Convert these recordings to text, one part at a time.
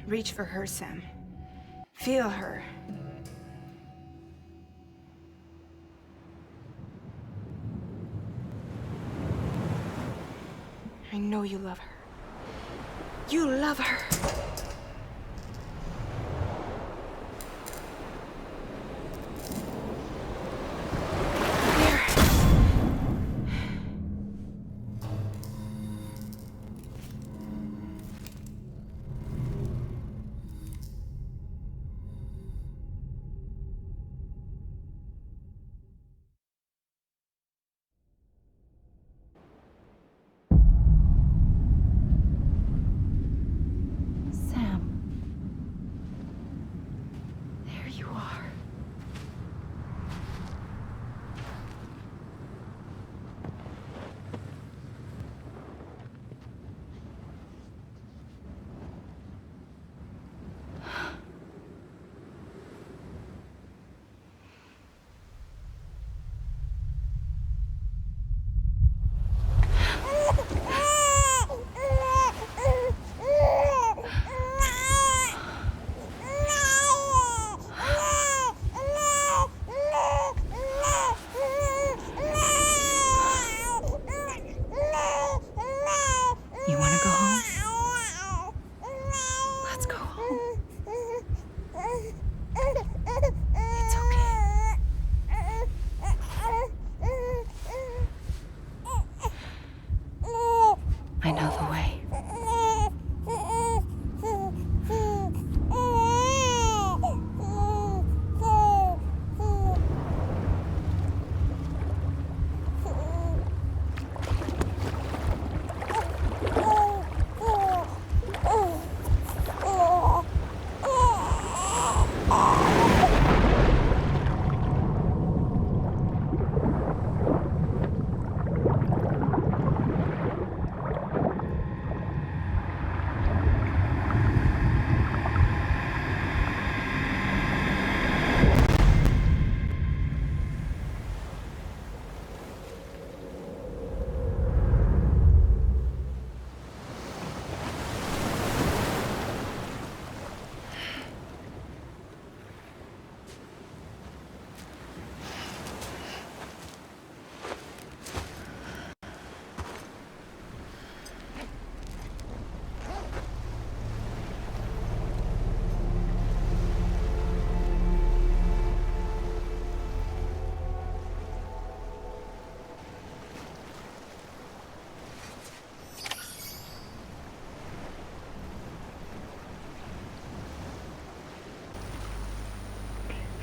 Reach for her, Sam. Feel her. I know you love her. You love her. I know the way.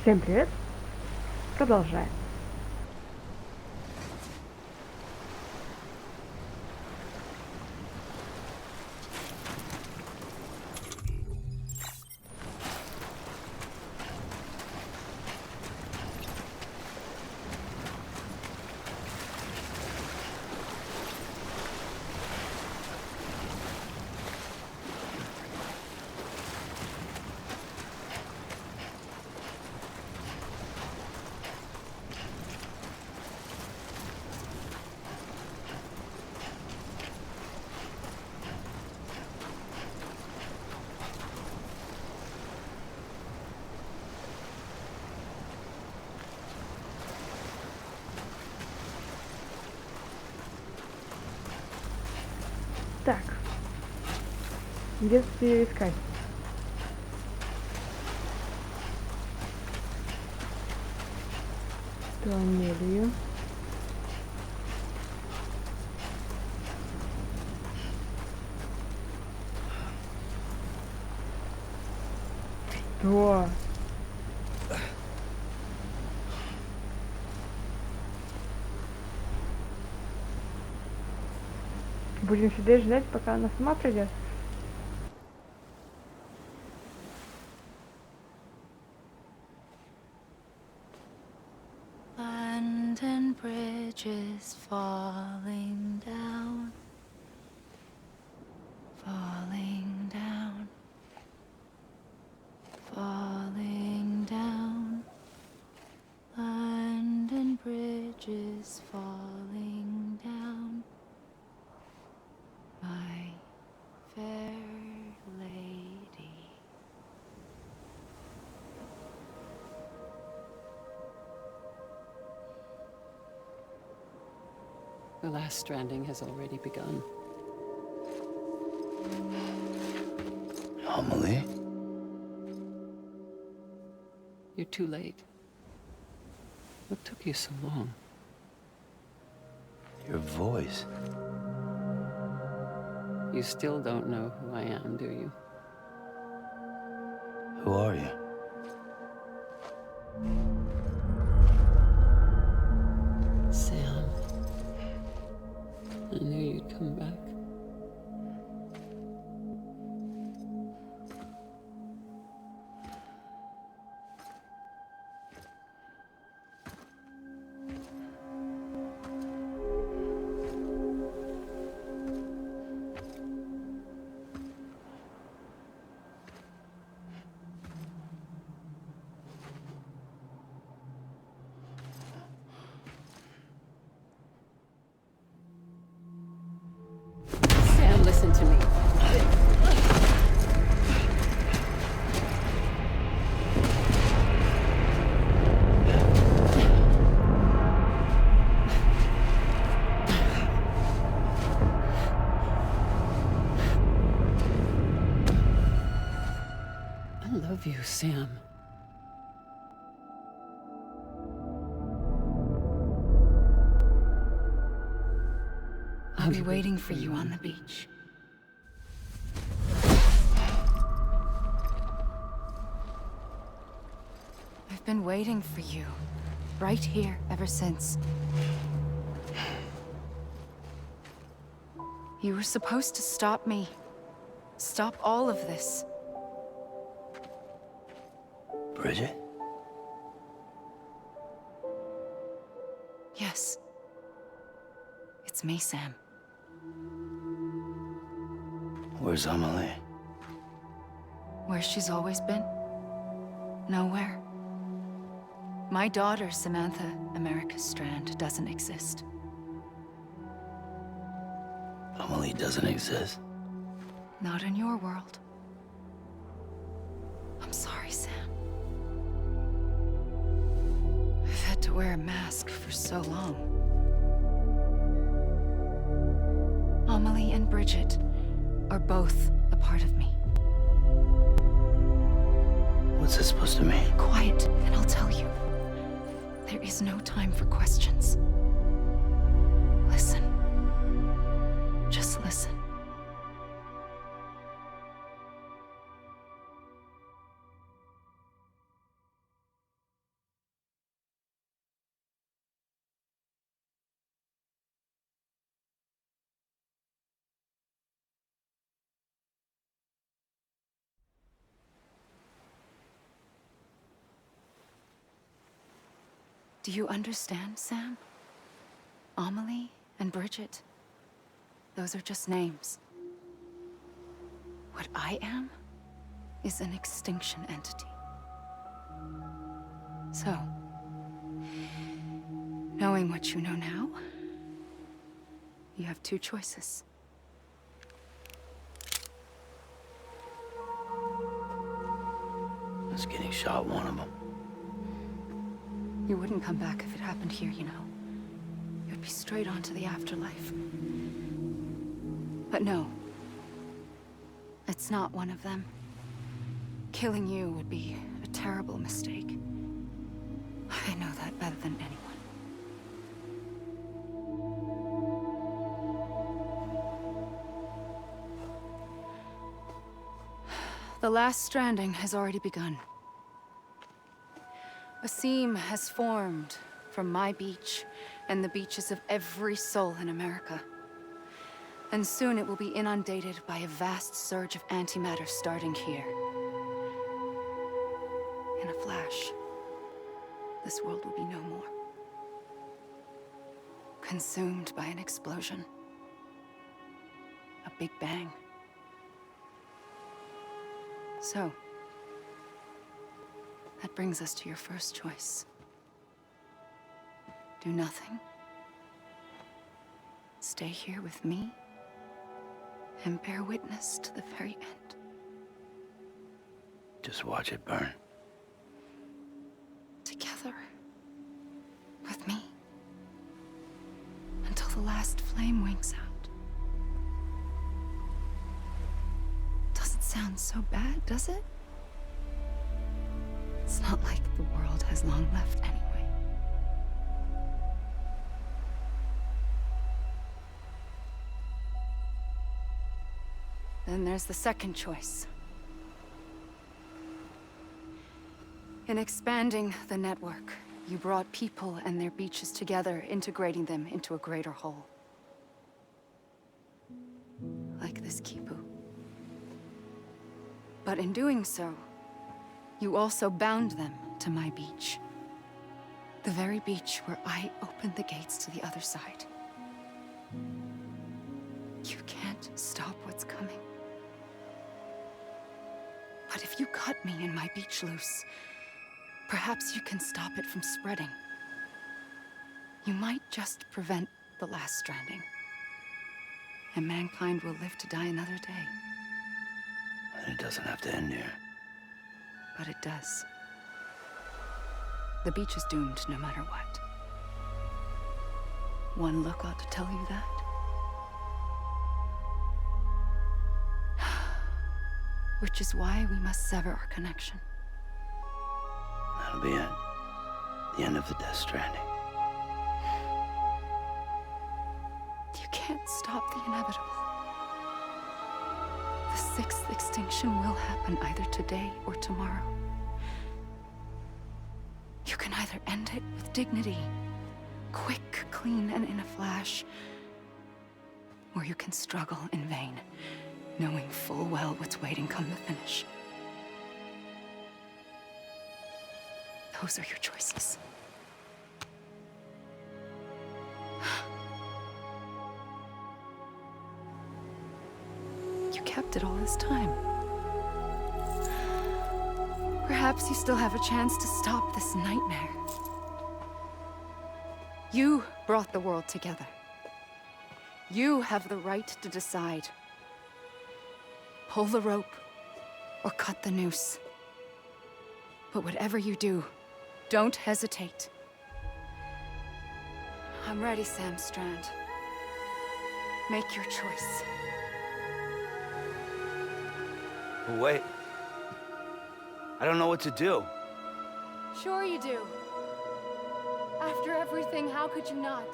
Всем привет! Продолжаем. Так, где тут ее искать? Тоннелью. Что? Будем сидеть ждать, пока она сама придет. London Bridge is falling down, falling down, falling down. London Bridge is falling down, my fair lady. The last stranding has already begun. Amelie? You're too late. What took you so long? Your voice. You still don't know who I am, do you? Who are you? Sam. I knew you'd come back. Sam, listen to me. I love you, Sam. I'll be waiting for you on the beach. I've been waiting for you, right here, ever since. You were supposed to stop me. Stop all of this. Bridget? Yes. It's me, Sam. Where's Amelie? Where she's always been? Nowhere. My daughter, Samantha America Strand, doesn't exist. Amelie doesn't exist. Not in your world. I'm sorry, Sam. I've had to wear a mask for so long. Amelie and Bridget are both a part of me. What's this supposed to mean? Quiet, and I'll tell you. There is no time for questions. Listen. Just listen. Do you understand, Sam? Amelie and Bridget, those are just names. What I am is an extinction entity. So, knowing what you know now, you have two choices. Is getting shot one of them? You wouldn't come back if it happened here, you know. You'd be straight on to the afterlife. But no. It's not one of them. Killing you would be a terrible mistake. I know that better than anyone. The last stranding has already begun. A seam has formed from my beach and the beaches of every soul in America. And soon it will be inundated by a vast surge of antimatter starting here. In a flash, this world will be no more. Consumed by an explosion. A big bang. So, that brings us to your first choice. Do nothing. Stay here with me. And bear witness to the very end. Just watch it burn. Together. With me. Until the last flame winks out. Doesn't sound so bad, does it? It's not like the world has long left anyway. Then there's the second choice. In expanding the network, you brought people and their beaches together, integrating them into a greater whole. Like this Kipu. But in doing so, you also bound them to my beach. The very beach where I opened the gates to the other side. You can't stop what's coming. But if you cut me and my beach loose, perhaps you can stop it from spreading. You might just prevent the last stranding. And mankind will live to die another day. And it doesn't have to end here. But it does. The beach is doomed no matter what. One look ought to tell you that. Which is why we must sever our connection. That'll be it. The end of the Death Stranding. You can't stop the inevitable. The sixth extinction will happen either today or tomorrow. You can either end it with dignity, quick, clean, and in a flash, or you can struggle in vain, knowing full well what's waiting come the finish. Those are your choices. You kept it all this time. Perhaps you still have a chance to stop this nightmare. You brought the world together. You have the right to decide. Pull the rope, or cut the noose. But whatever you do, don't hesitate. I'm ready, Sam Strand. Make your choice. Wait. I don't know what to do. Sure you do. After everything, how could you not?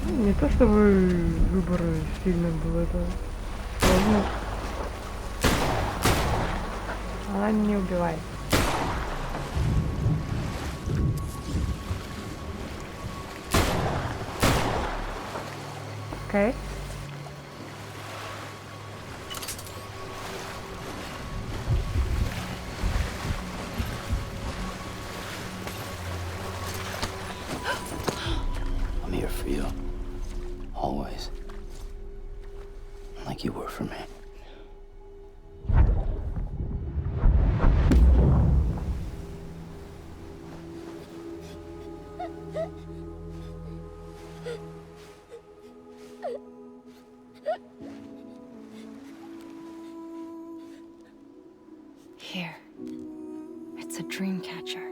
Не то чтобы выбор сильно был, это сложно. Она не убивает. Окей. I'm here for you. Always. Like you were for me. Here. It's a dream catcher.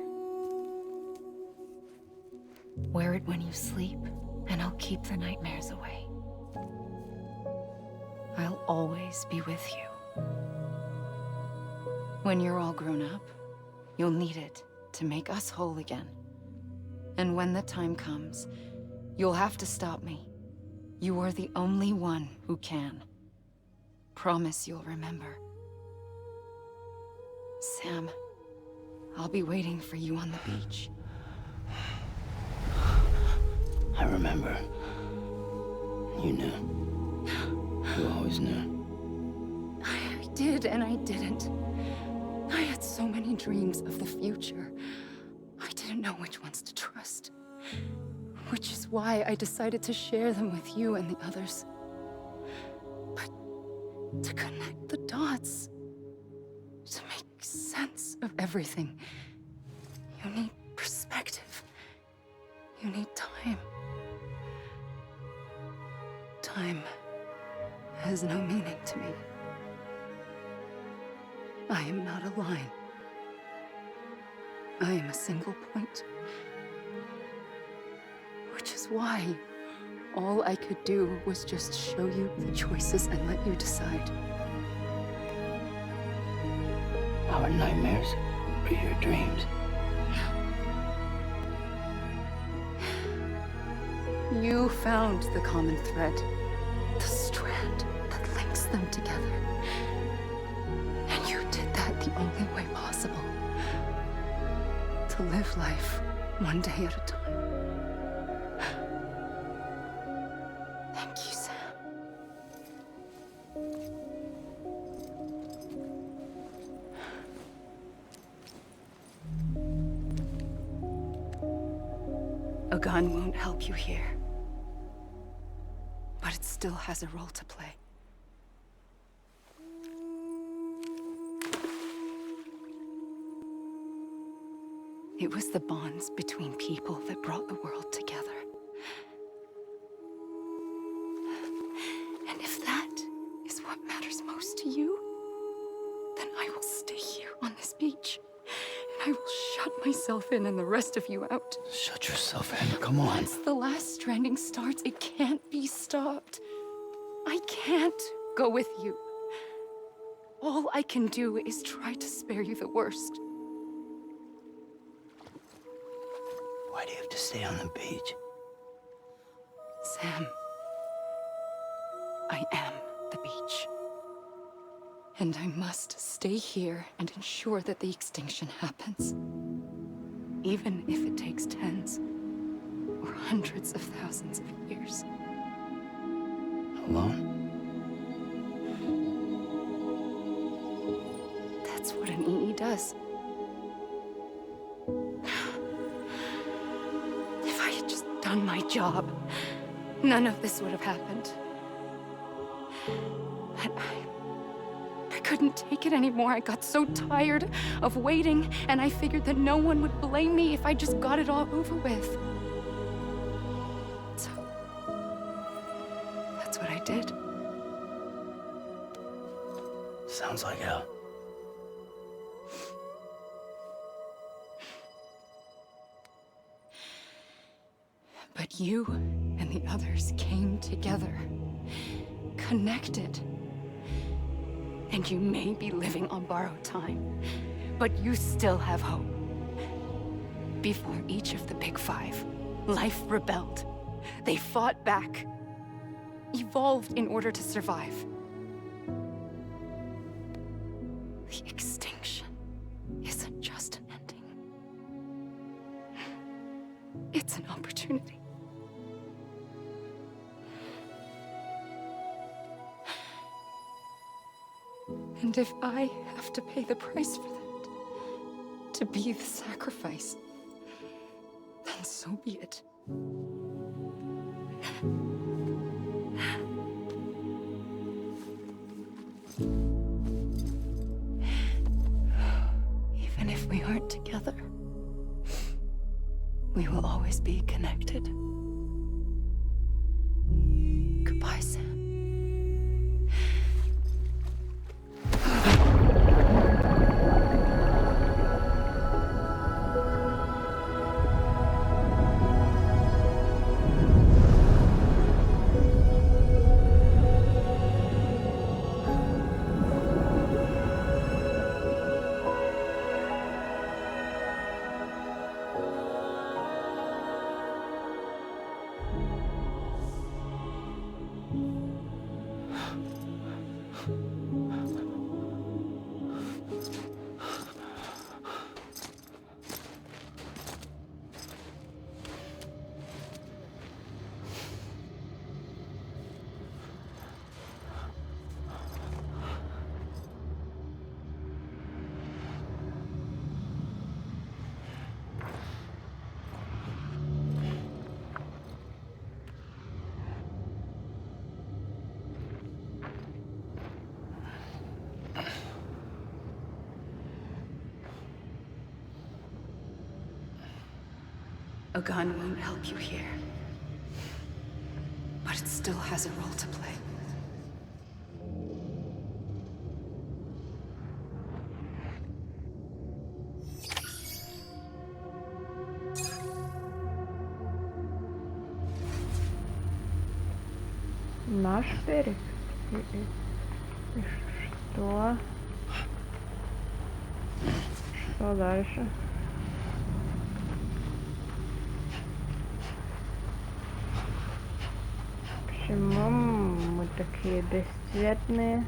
Wear it when you sleep, and I'll keep the nightmares away. I'll always be with you. When you're all grown up, you'll need it to make us whole again. And when the time comes, you'll have to stop me. You are the only one who can. Promise you'll remember. Sam, I'll be waiting for you on the beach. I remember. You knew. You always knew. I did and I didn't. I had so many dreams of the future. I didn't know which ones to trust. Which is why I decided to share them with you and the others. But to connect the dots, to make sense of everything, you need perspective. You need time. Time has no meaning to me. I am not a line. I am a single point. Which is why all I could do was just show you the choices and let you decide. Our nightmares are your dreams. You found the common thread, the strand that links them together. And you did that the only way possible. To live life one day at a time. Thank you, Sam. A gun won't help you here. But it still has a role to play. It was the bonds between people that brought the world together. And if that is what matters most to you, then I will stay here on this beach. And I will shut myself in and the rest of you out. Shut yourself in. Come on. Once the last stranding starts, it can't be stopped. I can't go with you. All I can do is try to spare you the worst. Why do you have to stay on the beach? Sam, I am the beach. And I must stay here and ensure that the extinction happens. Even if it takes tens or hundreds of thousands of years. Alone? That's what an EE does. If I had just done my job, none of this would have happened. But I couldn't take it anymore. I got so tired of waiting, and I figured that no one would blame me if I just got it all over with. So, that's what I did. Sounds like hell. But you and the others came together, connected. And you may be living on borrowed time, but you still have hope. Before each of the Big Five, life rebelled. They fought back, evolved in order to survive. The extinction isn't just an ending. It's an opportunity. And if I have to pay the price for that, to be the sacrifice, then so be it. Even if we aren't together, we will always be connected. Goodbye, Sam. A gun won't help you here. But it still has a role to play. Наш берег? И что? Что дальше? Почему мы такие бесцветные?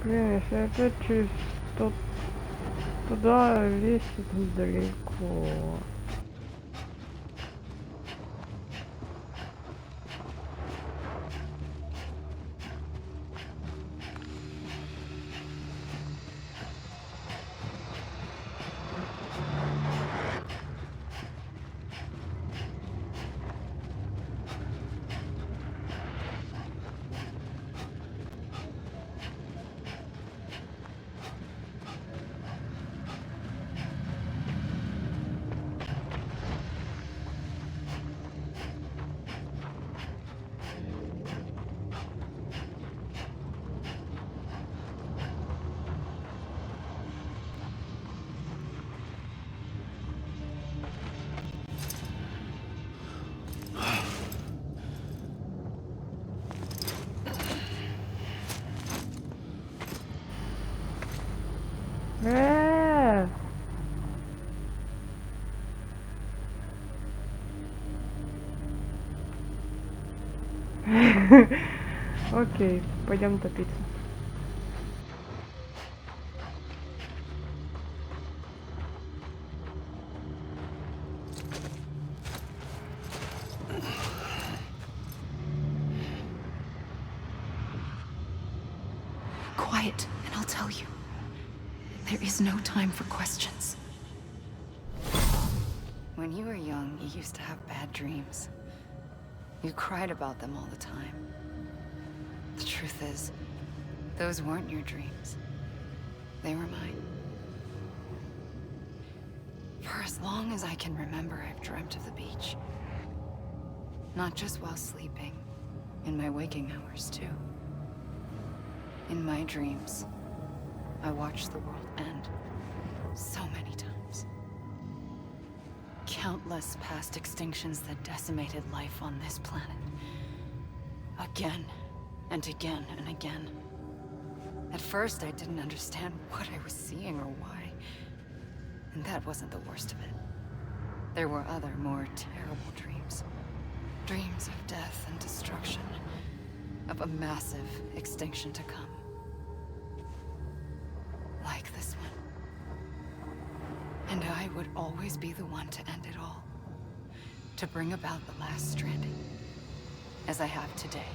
Блин, если опять через туда лезть, это далеко. Окей, пойдем топиться. Quiet, and I'll tell you. There is no time for questions. When you were young, you used to have bad dreams. You cried about them all the time. The truth is, those weren't your dreams. They were mine. For as long as I can remember, I've dreamt of the beach. Not just while sleeping, in my waking hours too. In my dreams, I watched the world end so many times. Countless past extinctions that decimated life on this planet. Again and again and again. At first, I didn't understand what I was seeing or why. And that wasn't the worst of it. There were other, more terrible dreams. Dreams of death and destruction. Of a massive extinction to come. Like this one. And I would always be the one to end it all. To bring about the last stranding. As I have today.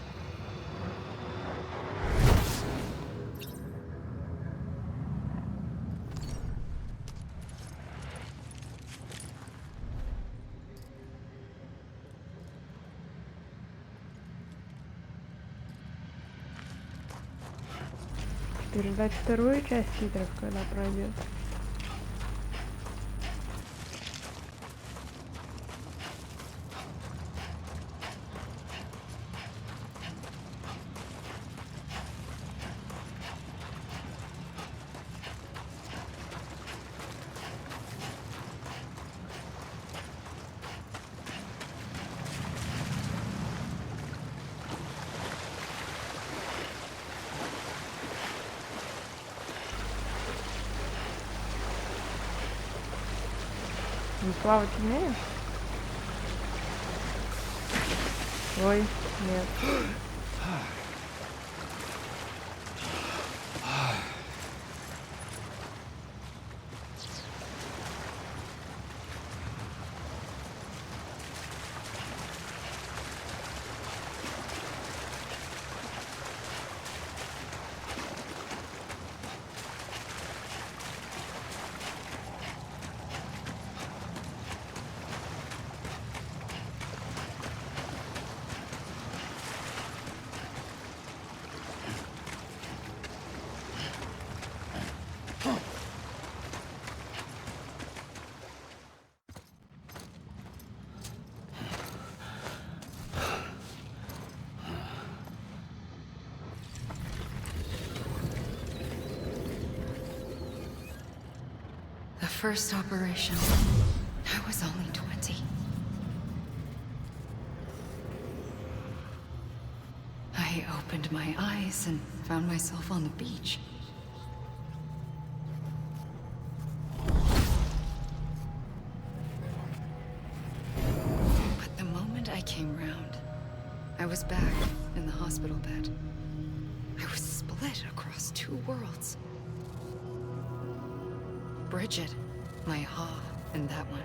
Переждать вторую часть титров, когда пройдет. Плавать умеешь? Ой, нет. The first operation, I was only 20. I opened my eyes and found myself on the beach. But the moment I came round, I was back in the hospital bed. I was split across two worlds. Bridget, my Ha in that one.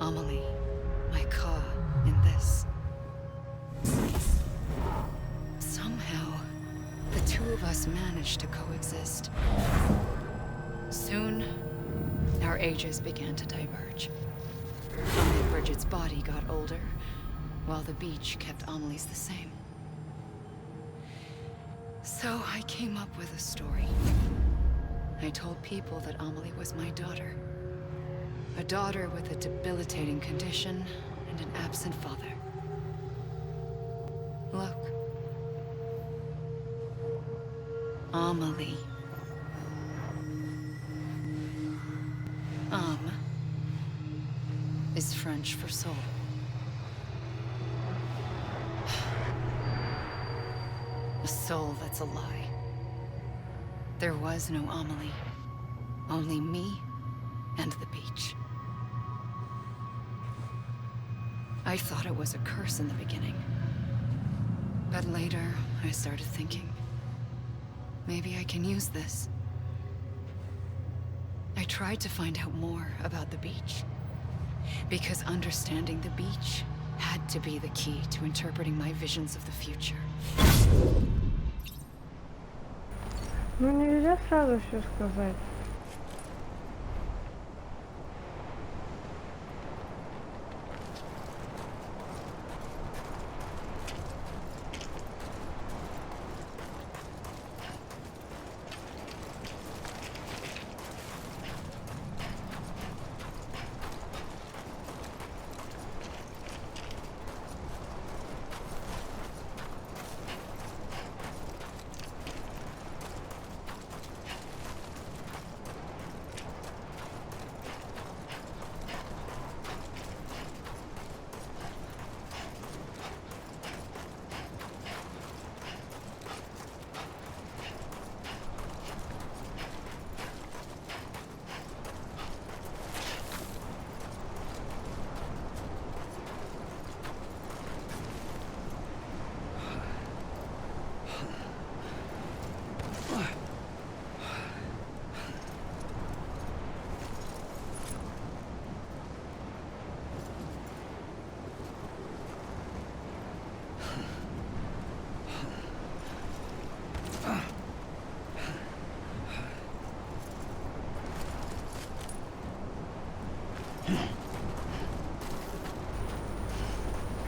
Amelie, my Ka in this. Somehow, the two of us managed to coexist. Soon, our ages began to diverge. Bridget's body got older, while the beach kept Amelie's the same. So I came up with a story. I told people that Amelie was my daughter. A daughter with a debilitating condition and an absent father. Look. Amelie. Is French for soul. A soul that's a lie. There was no Amelie. Only me and the beach. I thought it was a curse in the beginning. But later, I started thinking, maybe I can use this. I tried to find out more about the beach. Because understanding the beach had to be the key to interpreting my visions of the future. Ну нельзя сразу все сказать.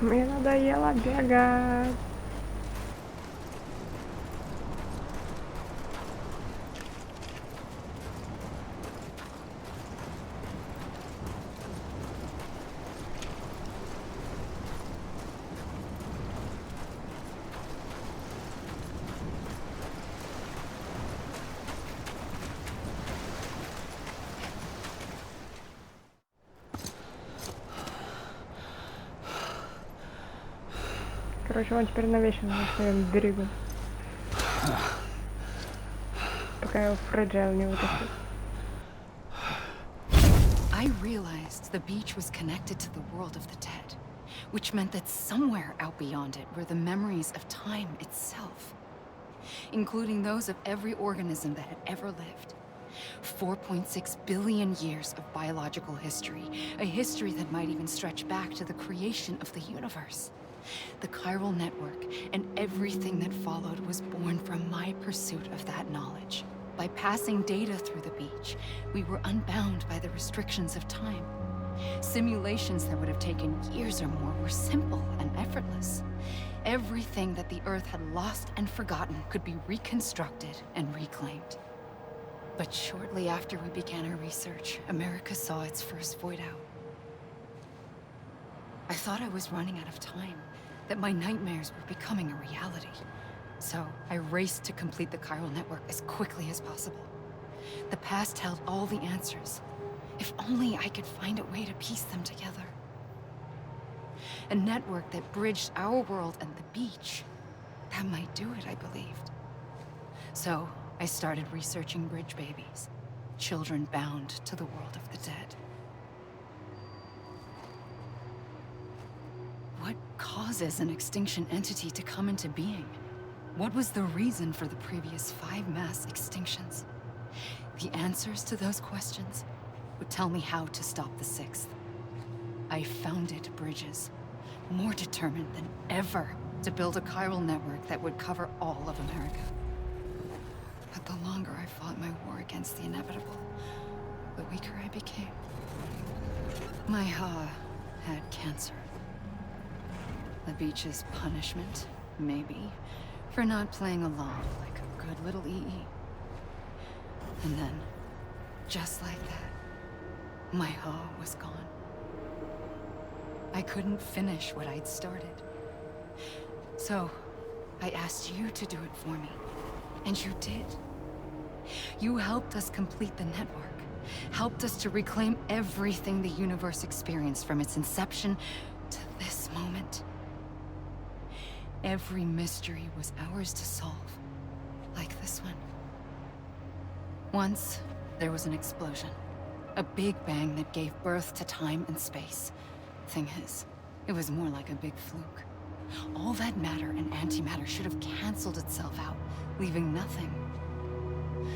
Мне надоело бегать. Короче, он теперь навечно на своем берегу. Пока его фреджайл не вытащит. I realized the beach was connected to the world of the dead, which meant that somewhere out beyond it were the memories of time itself, including those of every organism that had ever lived. 4.6 billion years of biological history, a history that might even stretch back to the creation of the universe. The chiral network and everything that followed was born from my pursuit of that knowledge. By passing data through the beach, we were unbound by the restrictions of time. Simulations that would have taken years or more were simple and effortless. Everything that the Earth had lost and forgotten could be reconstructed and reclaimed. But shortly after we began our research, America saw its first void out. I thought I was running out of time, that my nightmares were becoming a reality. So I raced to complete the chiral network as quickly as possible. The past held all the answers. If only I could find a way to piece them together. A network that bridged our world and the beach. That might do it, I believed. So I started researching bridge babies, children bound to the world of the dead. What causes an extinction entity to come into being? What was the reason for the previous 5 mass extinctions? The answers to those questions would tell me how to stop the 6th. I founded bridges, more determined than ever to build a chiral network that would cover all of America. But the longer I fought my war against the inevitable, the weaker I became. My Ha had cancer. The beach's punishment, maybe, for not playing along like a good little EE. And then, just like that, my Ha was gone. I couldn't finish what I'd started. So, I asked you to do it for me. And you did. You helped us complete the network. Helped us to reclaim everything the universe experienced from its inception to this moment. Every mystery was ours to solve. Like this one. Once, there was an explosion. A big bang that gave birth to time and space. Thing is, it was more like a big fluke. All that matter and antimatter should have canceled itself out, leaving nothing.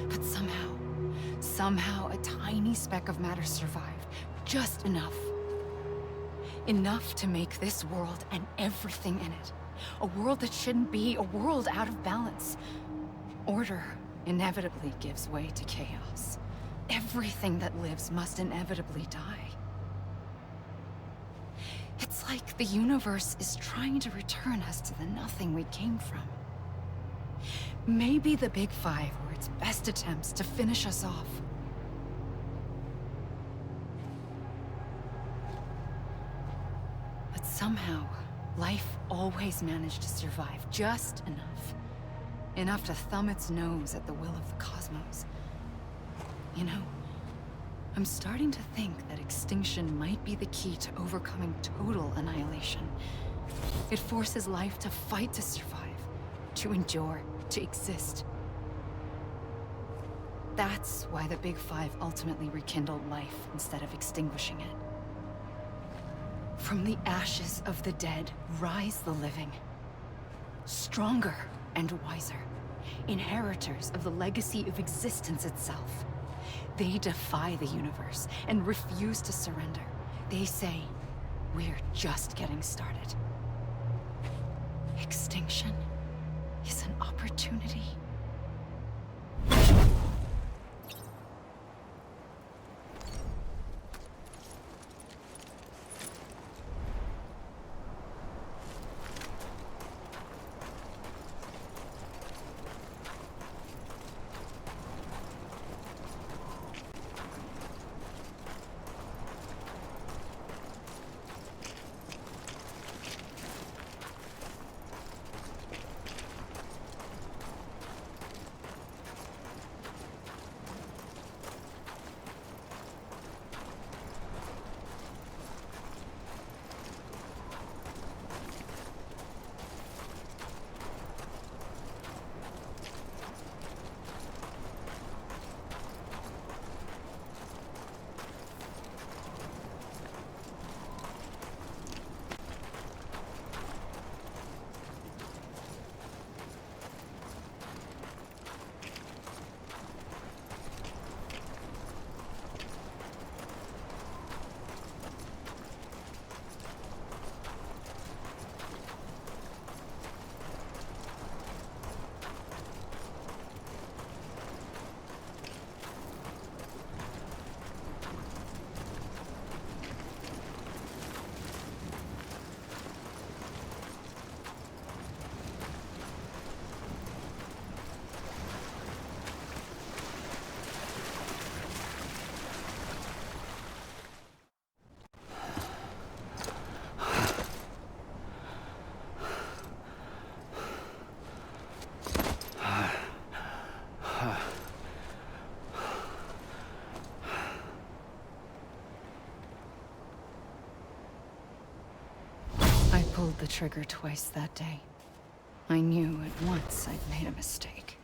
But somehow a tiny speck of matter survived. Just enough. Enough to make this world and everything in it. A world that shouldn't be, a world out of balance. Order inevitably gives way to chaos. Everything that lives must inevitably die. It's like the universe is trying to return us to the nothing we came from. Maybe the Big Five were its best attempts to finish us off. But somehow, life always managed to survive just enough. Enough to thumb its nose at the will of the cosmos. You know, I'm starting to think that extinction might be the key to overcoming total annihilation. It forces life to fight to survive, to endure, to exist. That's why the Big Five ultimately rekindled life instead of extinguishing it. From the ashes of the dead rise the living. Stronger and wiser. Inheritors of the legacy of existence itself. They defy the universe and refuse to surrender. They say, we're just getting started. Extinction is an opportunity. pulled the trigger twice that day, I knew at once I'd made a mistake.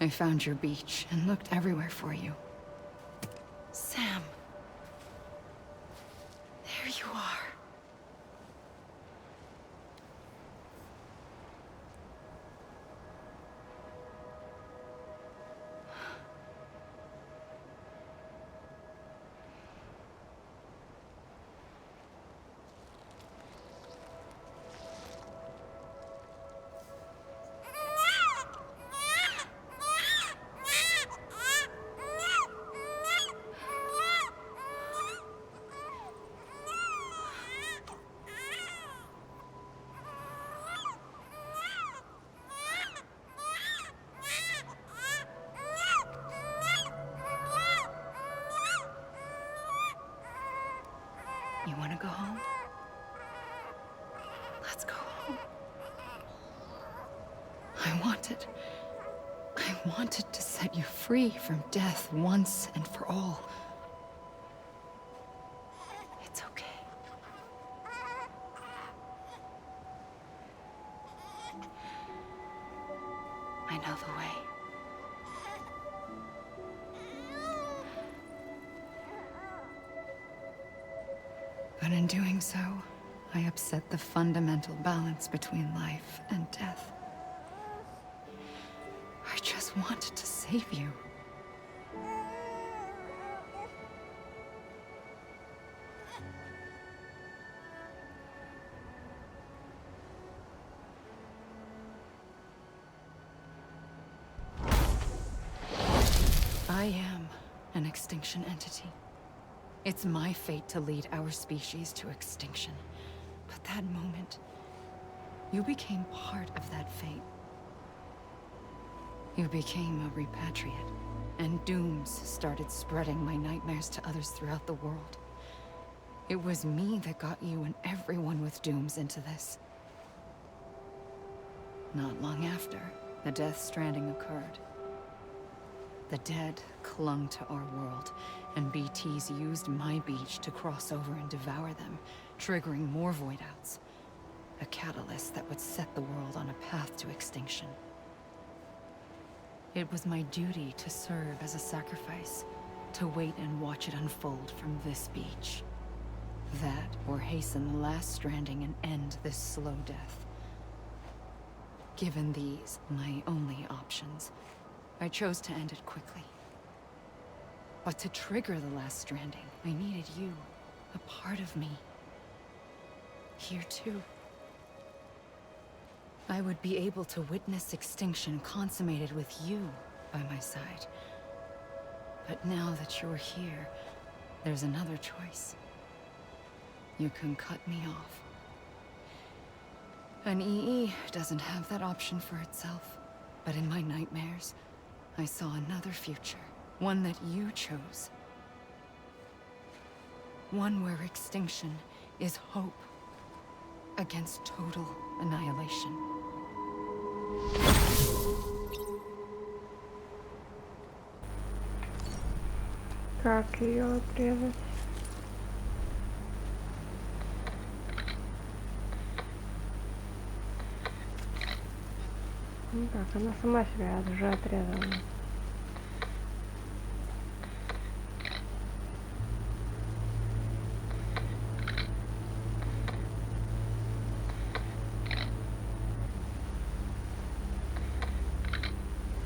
I found your beach and looked everywhere for you. Sam. There you are. You want to go home? Let's go home. I wanted to set you free from death once and for all. It's okay. I know the way. But in doing so, I upset the fundamental balance between life and death. I just wanted to save you. I am an extinction entity. It's my fate to lead our species to extinction. But that moment, you became part of that fate. You became a repatriate, and dooms started spreading my nightmares to others throughout the world. It was me that got you and everyone with dooms into this. Not long after, the Death Stranding occurred. The dead clung to our world, and BTs used my beach to cross over and devour them, triggering more void-outs. A catalyst that would set the world on a path to extinction. It was my duty to serve as a sacrifice, to wait and watch it unfold from this beach. That, or hasten the last stranding and end this slow death. Given these, my only options, I chose to end it quickly. But to trigger the last stranding, I needed you, a part of me. Here too. I would be able to witness extinction consummated with you by my side. But now that you're here, there's another choice. You can cut me off. An EE doesn't have that option for itself. But in my nightmares, I saw another future. One that you chose. One where extinction is hope against total annihilation. Как ее отрезать? Ну так, она сама себя уже отрезала.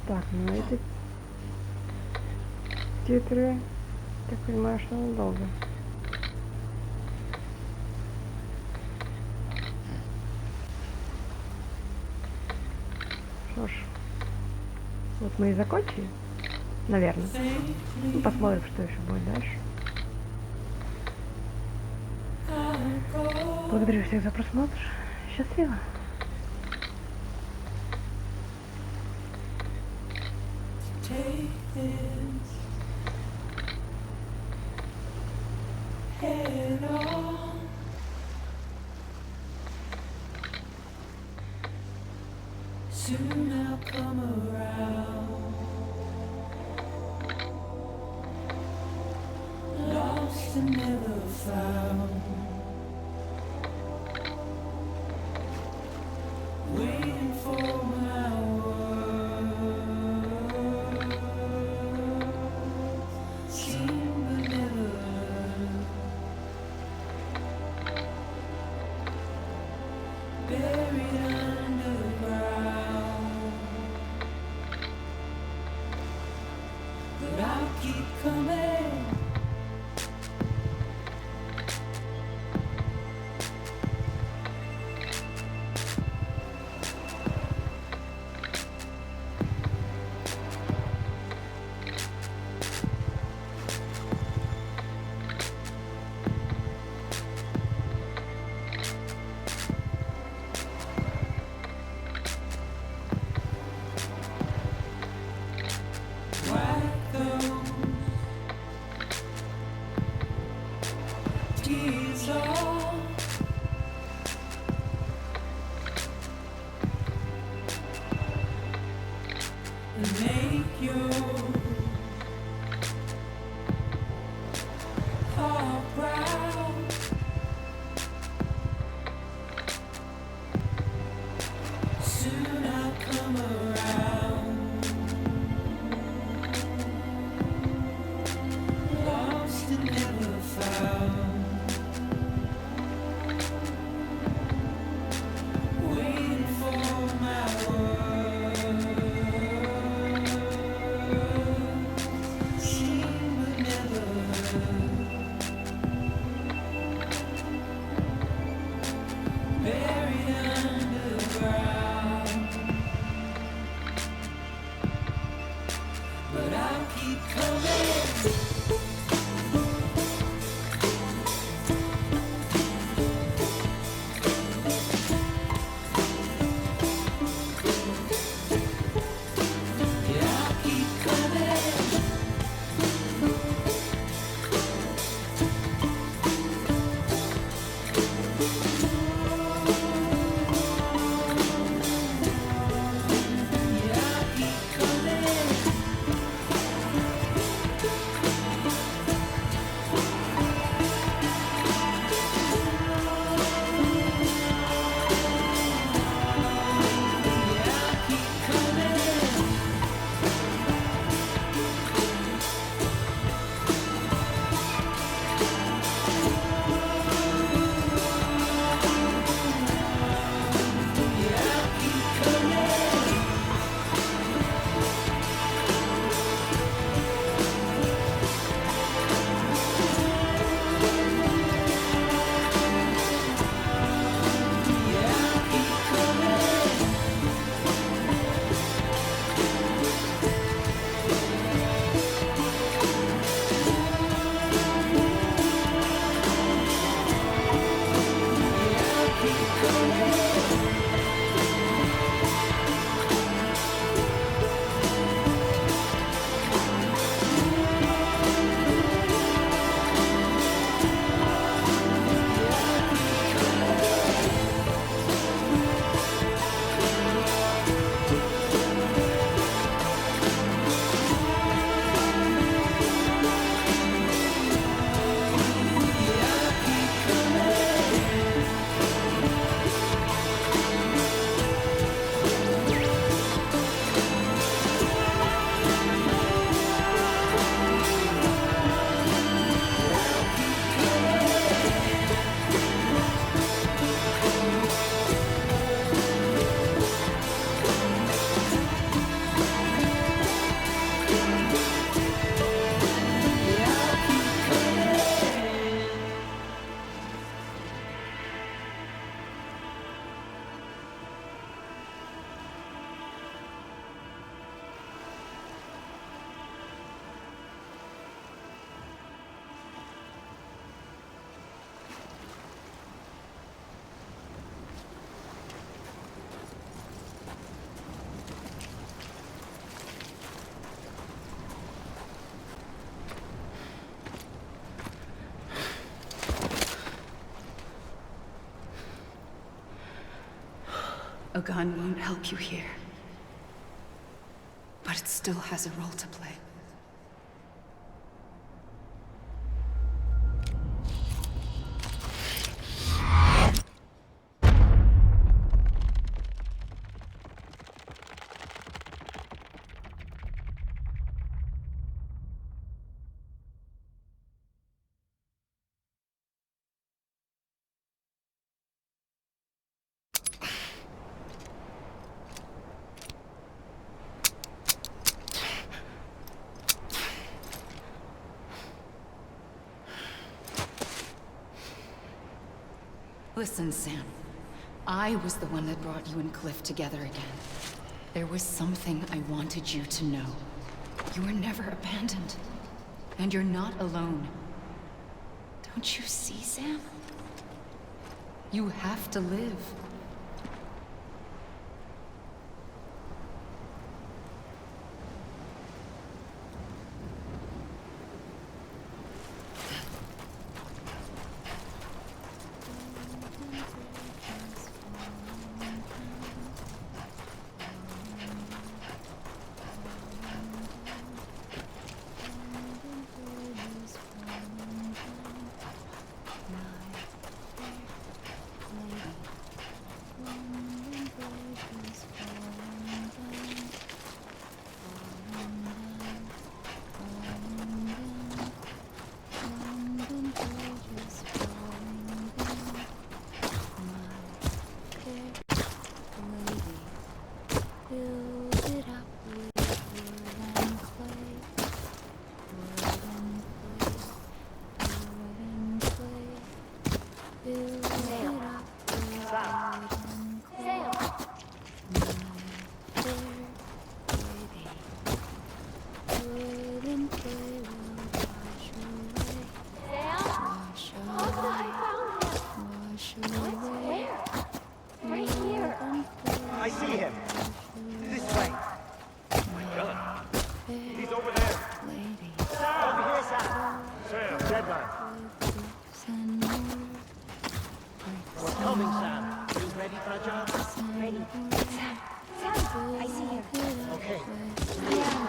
Так, ну эти титры, так понимаю, что надолго. Что ж, вот мы и закончили, наверное. Ну, посмотрим, что еще будет дальше. Благодарю всех за просмотр. Счастливо! Take this head on. Soon I'll come around. Lost and never found. buried underground. But I'll keep coming. Wipe those tears off. And make your heart proud. Soon I'll come around. Lost and never found. Waiting for my word. Seen but never heard. Buried underground. But I'll keep coming. Yeah, I'll keep coming. Yeah, I'll keep coming. Yeah, I'll keep coming. Yeah, I'll keep coming. Yeah, I'll keep coming. Yeah, I'll keep coming. A gun won't help you here. But it still has a role to play. Listen, Sam. I was the one that brought you and Cliff together again. There was something I wanted you to know. You were never abandoned. And you're not alone. Don't you see, Sam? You have to live. I see him. This way. Oh my God. He's over there. Sam! Over here, Sam. Sam. Deadline. We're coming, Sam. You ready for a job? Ready. Sam, I see him. Okay.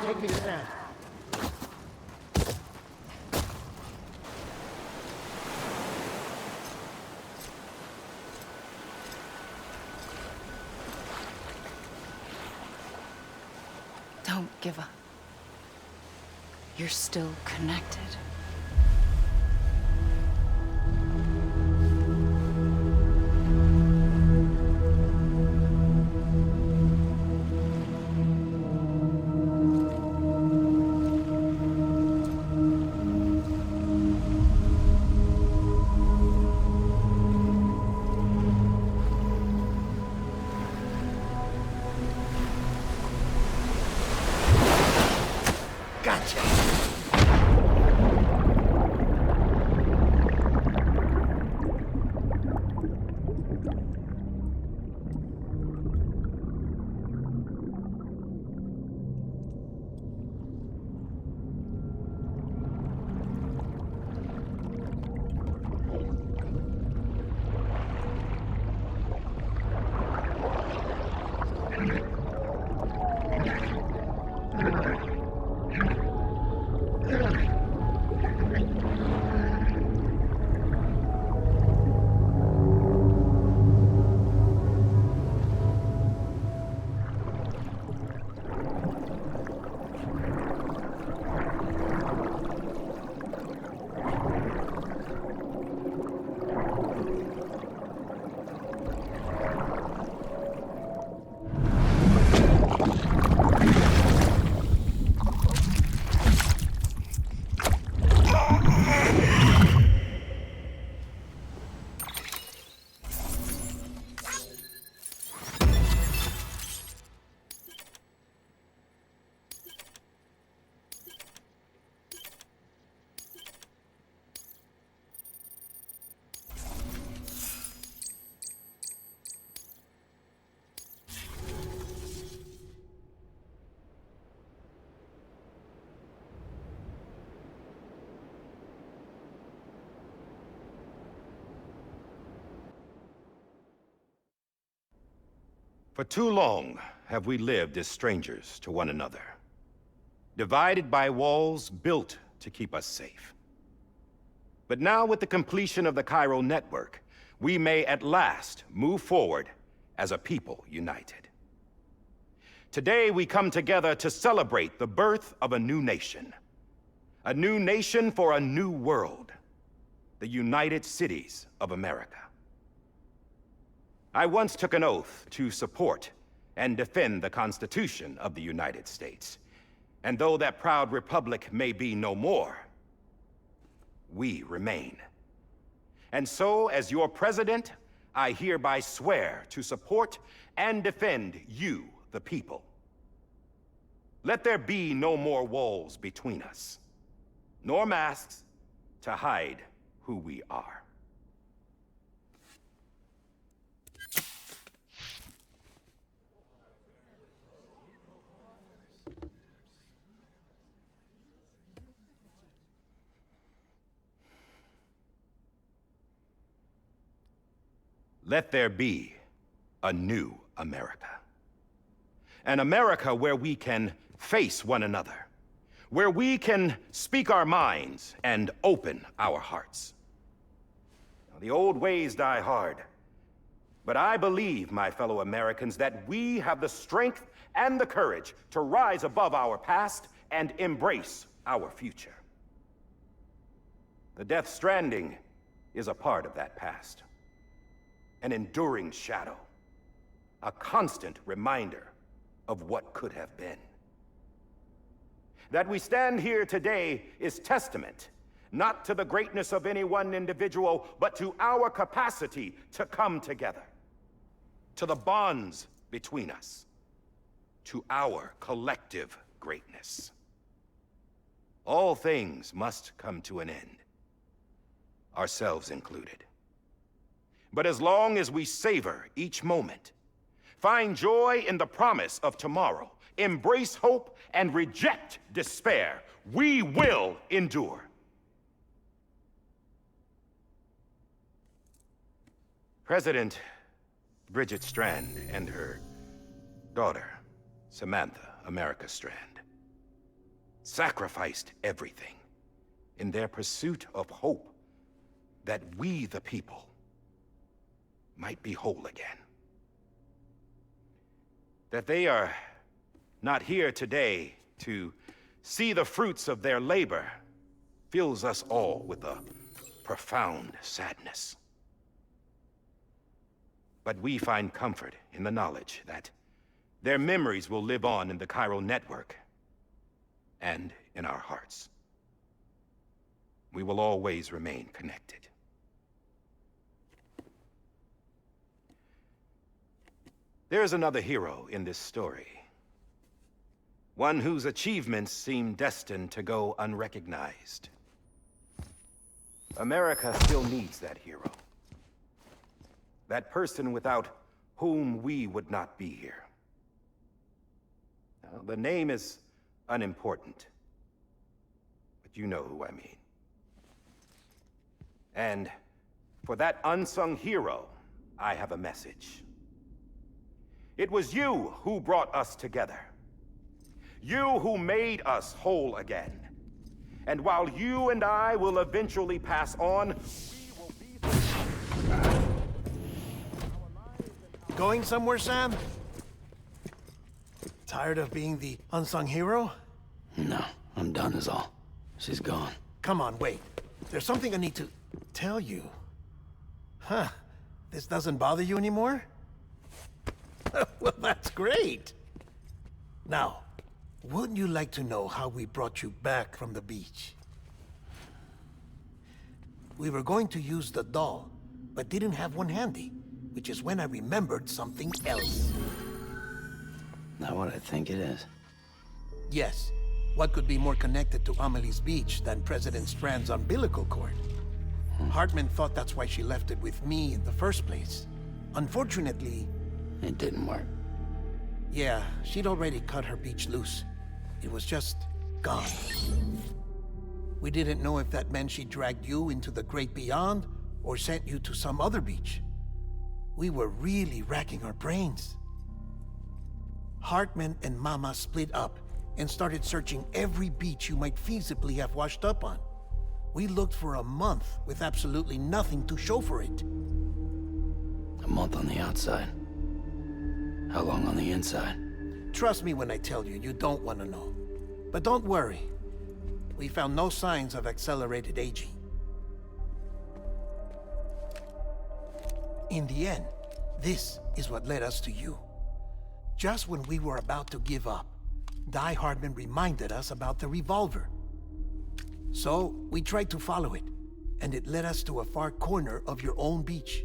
Take me to Sam. Don't give up. You're still connected. For too long have we lived as strangers to one another, divided by walls built to keep us safe. But now, with the completion of the Cairo network, we may at last move forward as a people united. Today, we come together to celebrate the birth of a new nation for a new world, the United Cities of America. I once took an oath to support and defend the Constitution of the United States. And though that proud republic may be no more, we remain. And so, as your president, I hereby swear to support and defend you, the people. Let there be no more walls between us, nor masks to hide who we are. Let there be a new America. An America where we can face one another, where we can speak our minds and open our hearts. Now, the old ways die hard, but I believe, my fellow Americans, that we have the strength and the courage to rise above our past and embrace our future. The Death Stranding is a part of that past. An enduring shadow, a constant reminder of what could have been. That we stand here today is testament, not to the greatness of any one individual, but to our capacity to come together, to the bonds between us, to our collective greatness. All things must come to an end, ourselves included. But as long as we savor each moment, find joy in the promise of tomorrow, embrace hope, and reject despair, we will endure. President Bridget Strand and her daughter, Samantha America Strand, sacrificed everything in their pursuit of hope that we, the people, might be whole again. That they are not here today to see the fruits of their labor fills us all with a profound sadness. But we find comfort in the knowledge that their memories will live on in the chiral network and in our hearts. We will always remain connected. There's another hero in this story. One whose achievements seem destined to go unrecognized. America still needs that hero. That person without whom we would not be here. Now, the name is unimportant, but you know who I mean. And for that unsung hero, I have a message. It was you who brought us together. You who made us whole again. And while you and I will eventually pass on, we will be... Going somewhere, Sam? Tired of being the unsung hero? No, I'm done is all. She's gone. Come on, wait. There's something I need to tell you. Huh. This doesn't bother you anymore? Well, that's great. Now, wouldn't you like to know how we brought you back from the beach? We were going to use the doll, but didn't have one handy, which is when I remembered something else. Not what I think it is. Yes. What could be more connected to Amelie's beach than President Strand's umbilical cord? Hartman thought that's why she left it with me in the first place. Unfortunately... It didn't work. Yeah, she'd already cut her beach loose. It was just gone. We didn't know if that meant she dragged you into the great beyond or sent you to some other beach. We were really racking our brains. Hartman and Mama split up and started searching every beach you might feasibly have washed up on. We looked for a month with absolutely nothing to show for it. A month on the outside. How long on the inside? Trust me when I tell you, you don't want to know. But don't worry. We found no signs of accelerated aging. In the end, this is what led us to you. Just when we were about to give up, Die Hardman reminded us about the revolver. So, we tried to follow it, and it led us to a far corner of your own beach.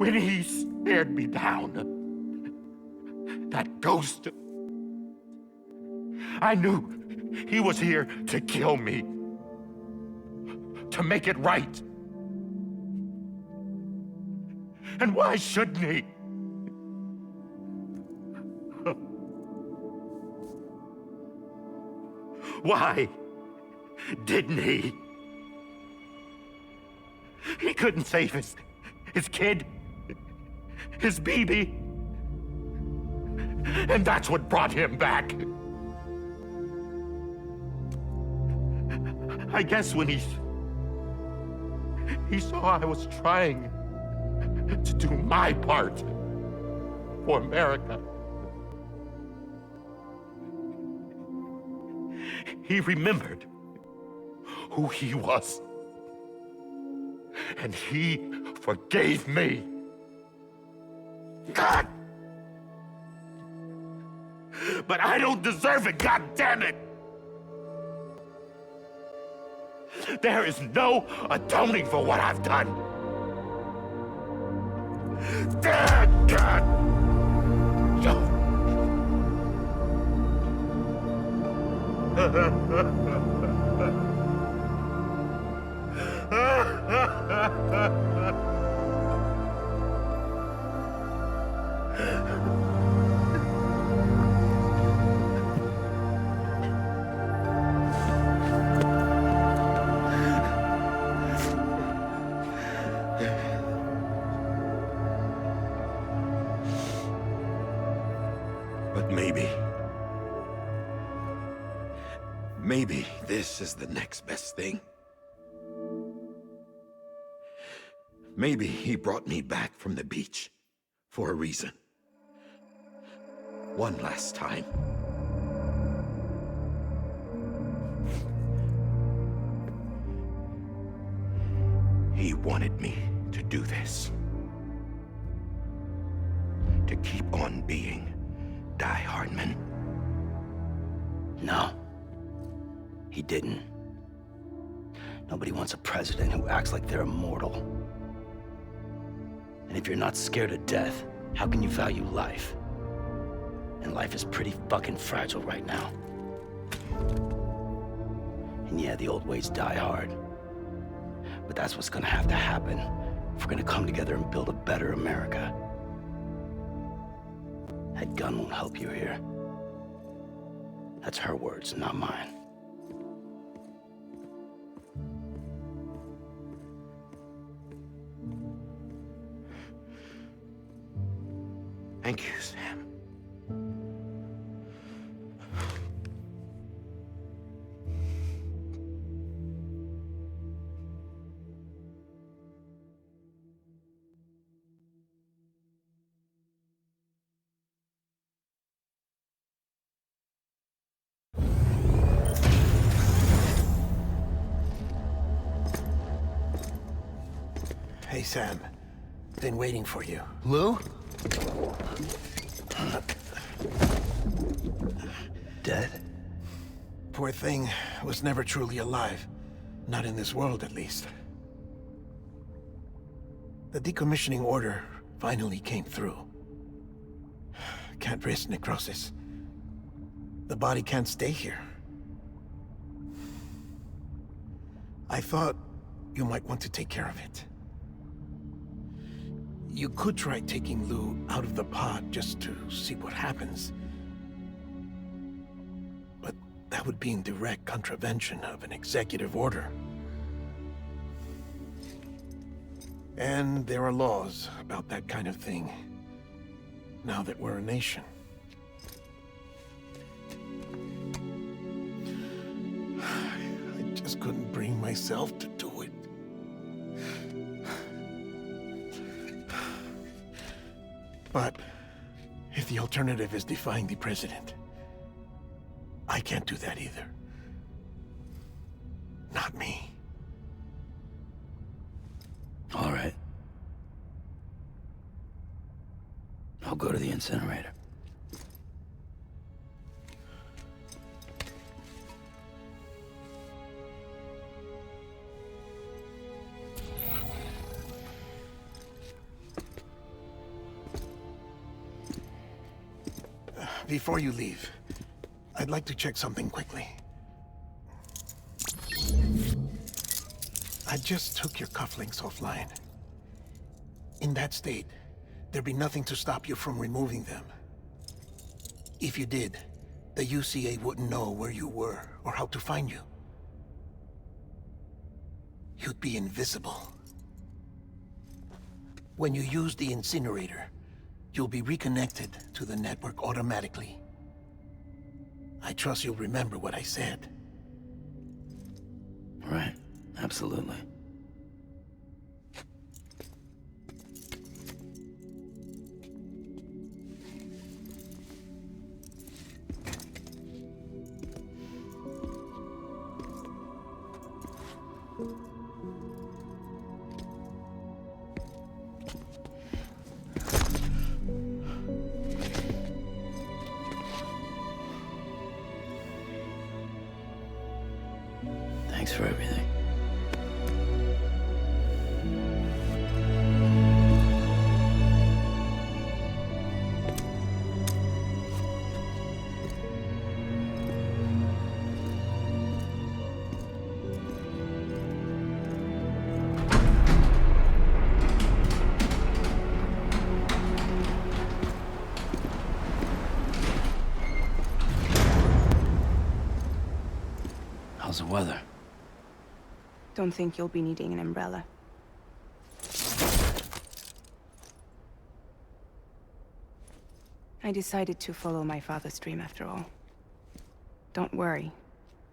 when he stared me down, that ghost, I knew he was here to kill me, to make it right. And why shouldn't he? Why didn't he? He couldn't save his kid, his baby. And that's what brought him back. I guess when he saw I was trying to do my part for America, he remembered who he was. And he forgave me. God! But I don't deserve it, God damn it! There is no atoning for what I've done. God! But maybe this is the next best thing. Maybe he brought me back from the beach for a reason. One last time. He wanted me to do this. To keep on being Die Hardman. No. He didn't. Nobody wants a president who acts like they're immortal. And if you're not scared of death, how can you value life? And life is pretty fucking fragile right now. And yeah, the old ways die hard. But that's what's gonna have to happen if we're gonna come together and build a better America. That gun won't help you here. That's her words, not mine. Thank you, Sam. Hey, Sam. Been waiting for you. Lou? Dead? Poor thing was never truly alive. Not in this world, at least. The decommissioning order finally came through. Can't risk necrosis. The body can't stay here. I thought you might want to take care of it. You could try taking Lou out of the pod just to see what happens. But that would be in direct contravention of an executive order. And there are laws about that kind of thing, now that we're a nation. I just couldn't bring myself to do it. But if the alternative is defying the president, I can't do that either. Not me. All right. I'll go to the incinerator. Before you leave, I'd like to check something quickly. I just took your cufflinks offline. In that state, there'd be nothing to stop you from removing them. If you did, the UCA wouldn't know where you were or how to find you. You'd be invisible. When you use the incinerator, you'll be reconnected to the network automatically. I trust you'll remember what I said. Right. Absolutely. Thanks for everything. How's the weather? Don't think you'll be needing an umbrella. I decided to follow my father's dream after all. Don't worry.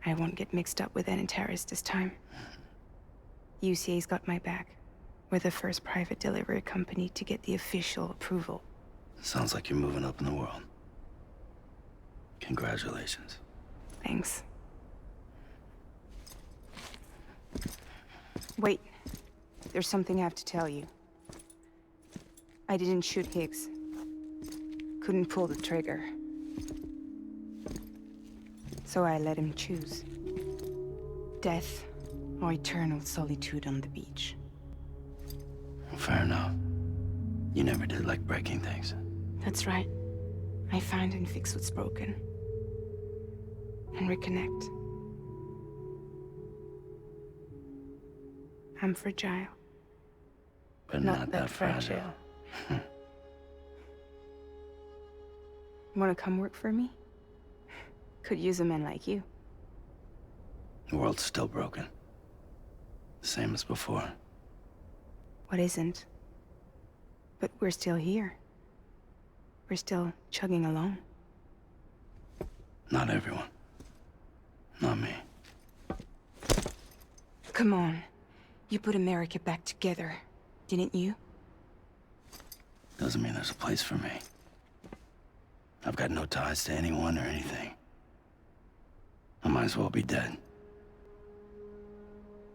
I won't get mixed up with any terrorists this time. UCA's got my back. We're the first private delivery company to get the official approval. Sounds like you're moving up in the world. Congratulations. Thanks. Wait. There's something I have to tell you. I didn't shoot Higgs. Couldn't pull the trigger. So I let him choose. Death or eternal solitude on the beach. Fair enough. You never did like breaking things. That's right. I find and fix what's broken. And reconnect. I'm fragile. But not that fragile. Wanna come work for me? Could use a man like you. The world's still broken. The same as before. What isn't? But we're still here. We're still chugging along. Not everyone. Not me. Come on. You put America back together, didn't you? Doesn't mean there's a place for me. I've got no ties to anyone or anything. I might as well be dead.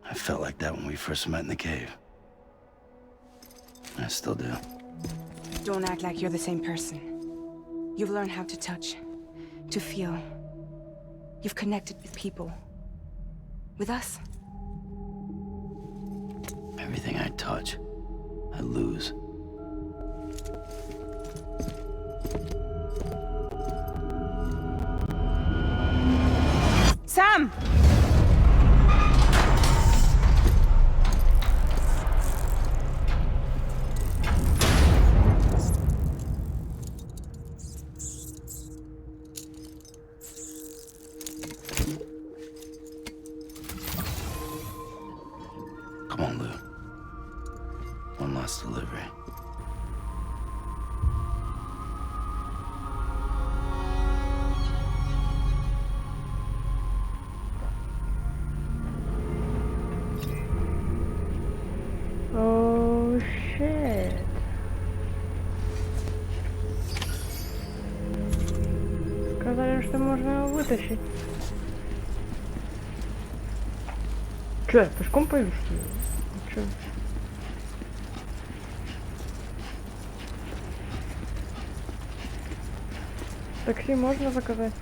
I felt like that when we first met in the cave. I still do. Don't act like you're the same person. You've learned how to touch, to feel. You've connected with people. With us. Everything I touch, I lose. Sam! Come on, Lou. One last delivery. Oh shit. Сказали, что можно его вытащить. Че, пешком пойду, что ли? Че? Такси можно заказать?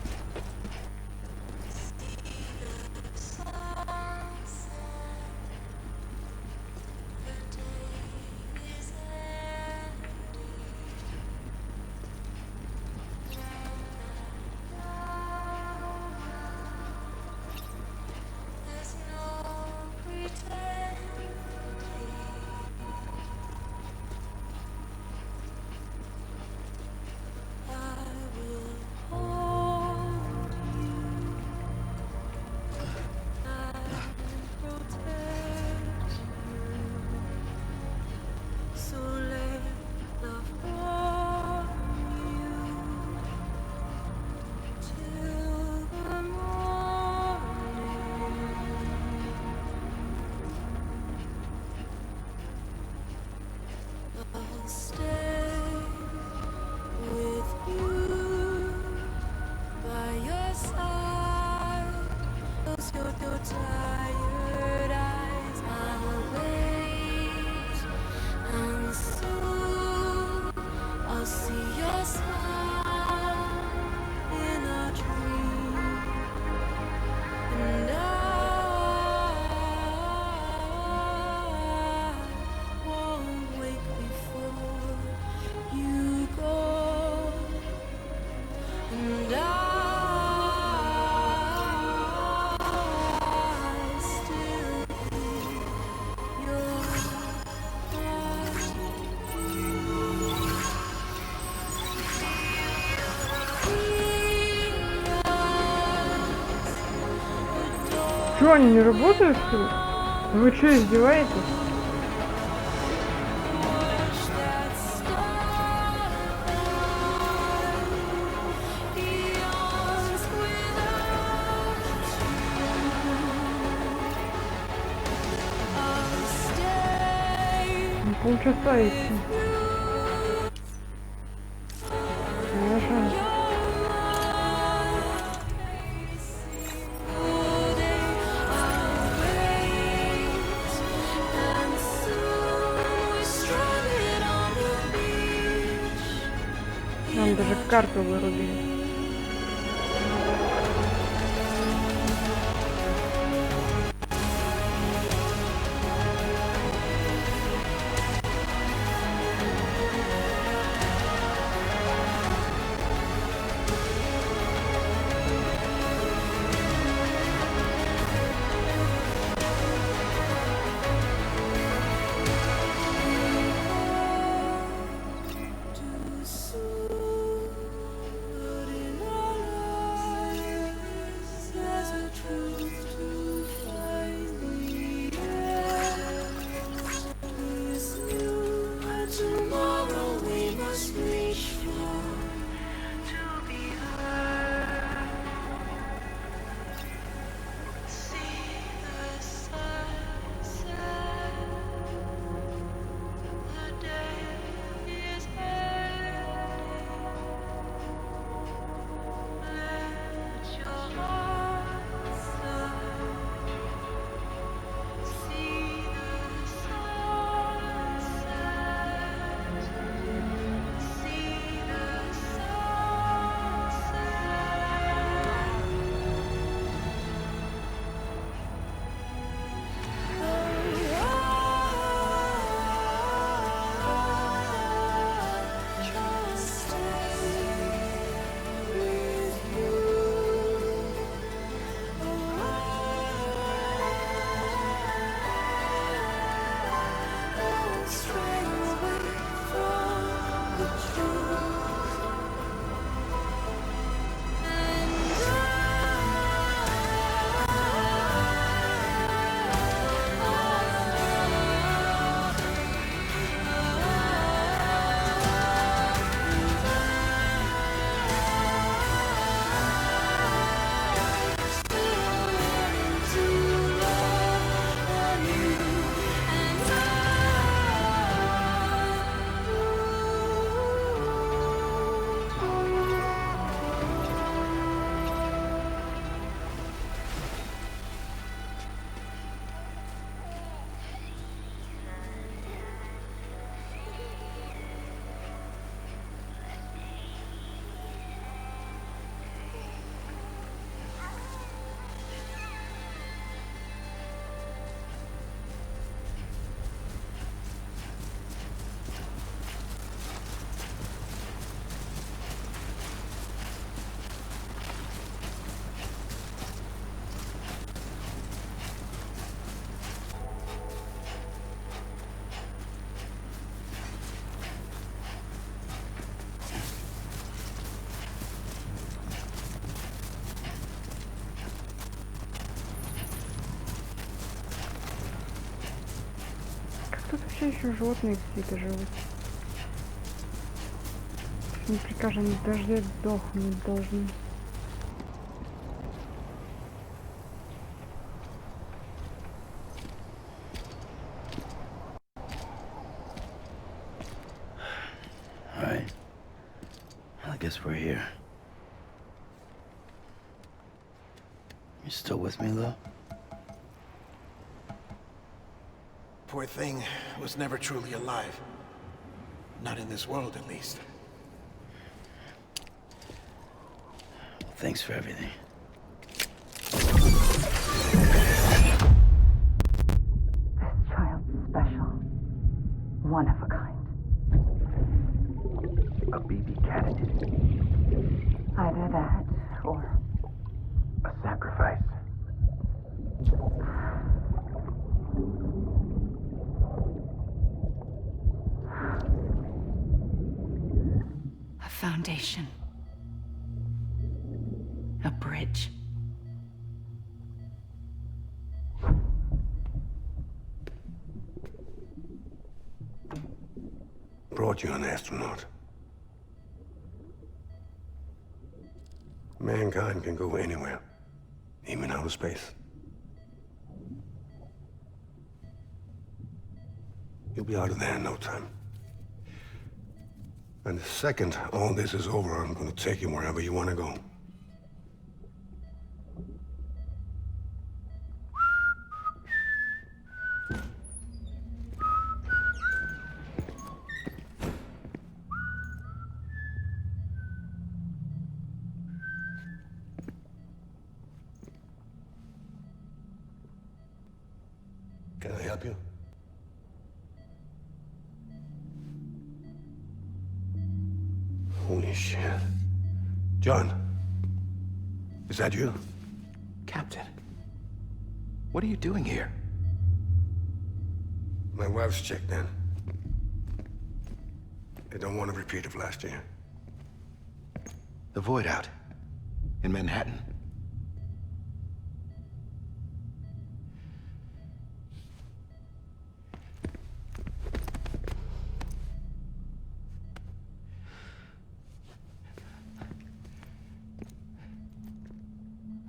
Чё, они не работают, что ли? Вы что, издеваетесь? Ну, полчаса идти. Хорошо. Нам даже карту вырубили. Тут вообще еще животные какие-то живут. Не прикажем, в дожде дохнуть должны. All right. I guess we're here. You still with me, though? Poor thing was never truly alive. Not in this world, at least. Thanks for everything. This child's special. One of a kind. A baby candidate. Either that, or A sacrifice. A foundation. A bridge. brought you an astronaut. Mankind can go anywhere, even outer space. You'll be out of there in no time. And the second all this is over, I'm gonna take you wherever you wanna go. Can I help you? Holy shit. John, is that you? Captain, what are you doing here? My wife's checked in. They don't want a repeat of last year. The void out in Manhattan.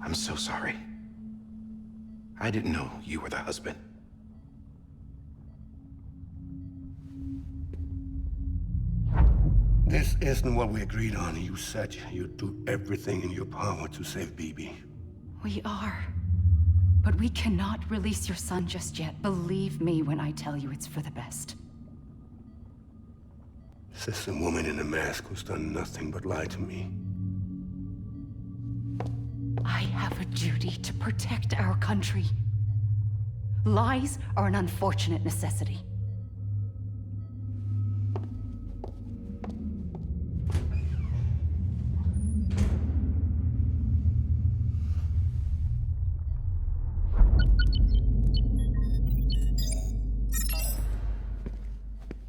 I'm so sorry. I didn't know you were the husband. This isn't what we agreed on. You said you'd do everything in your power to save BB. We are. But we cannot release your son just yet. Believe me when I tell you it's for the best. This is a woman in a mask who's done nothing but lie to me. I have a duty to protect our country. Lies are an unfortunate necessity.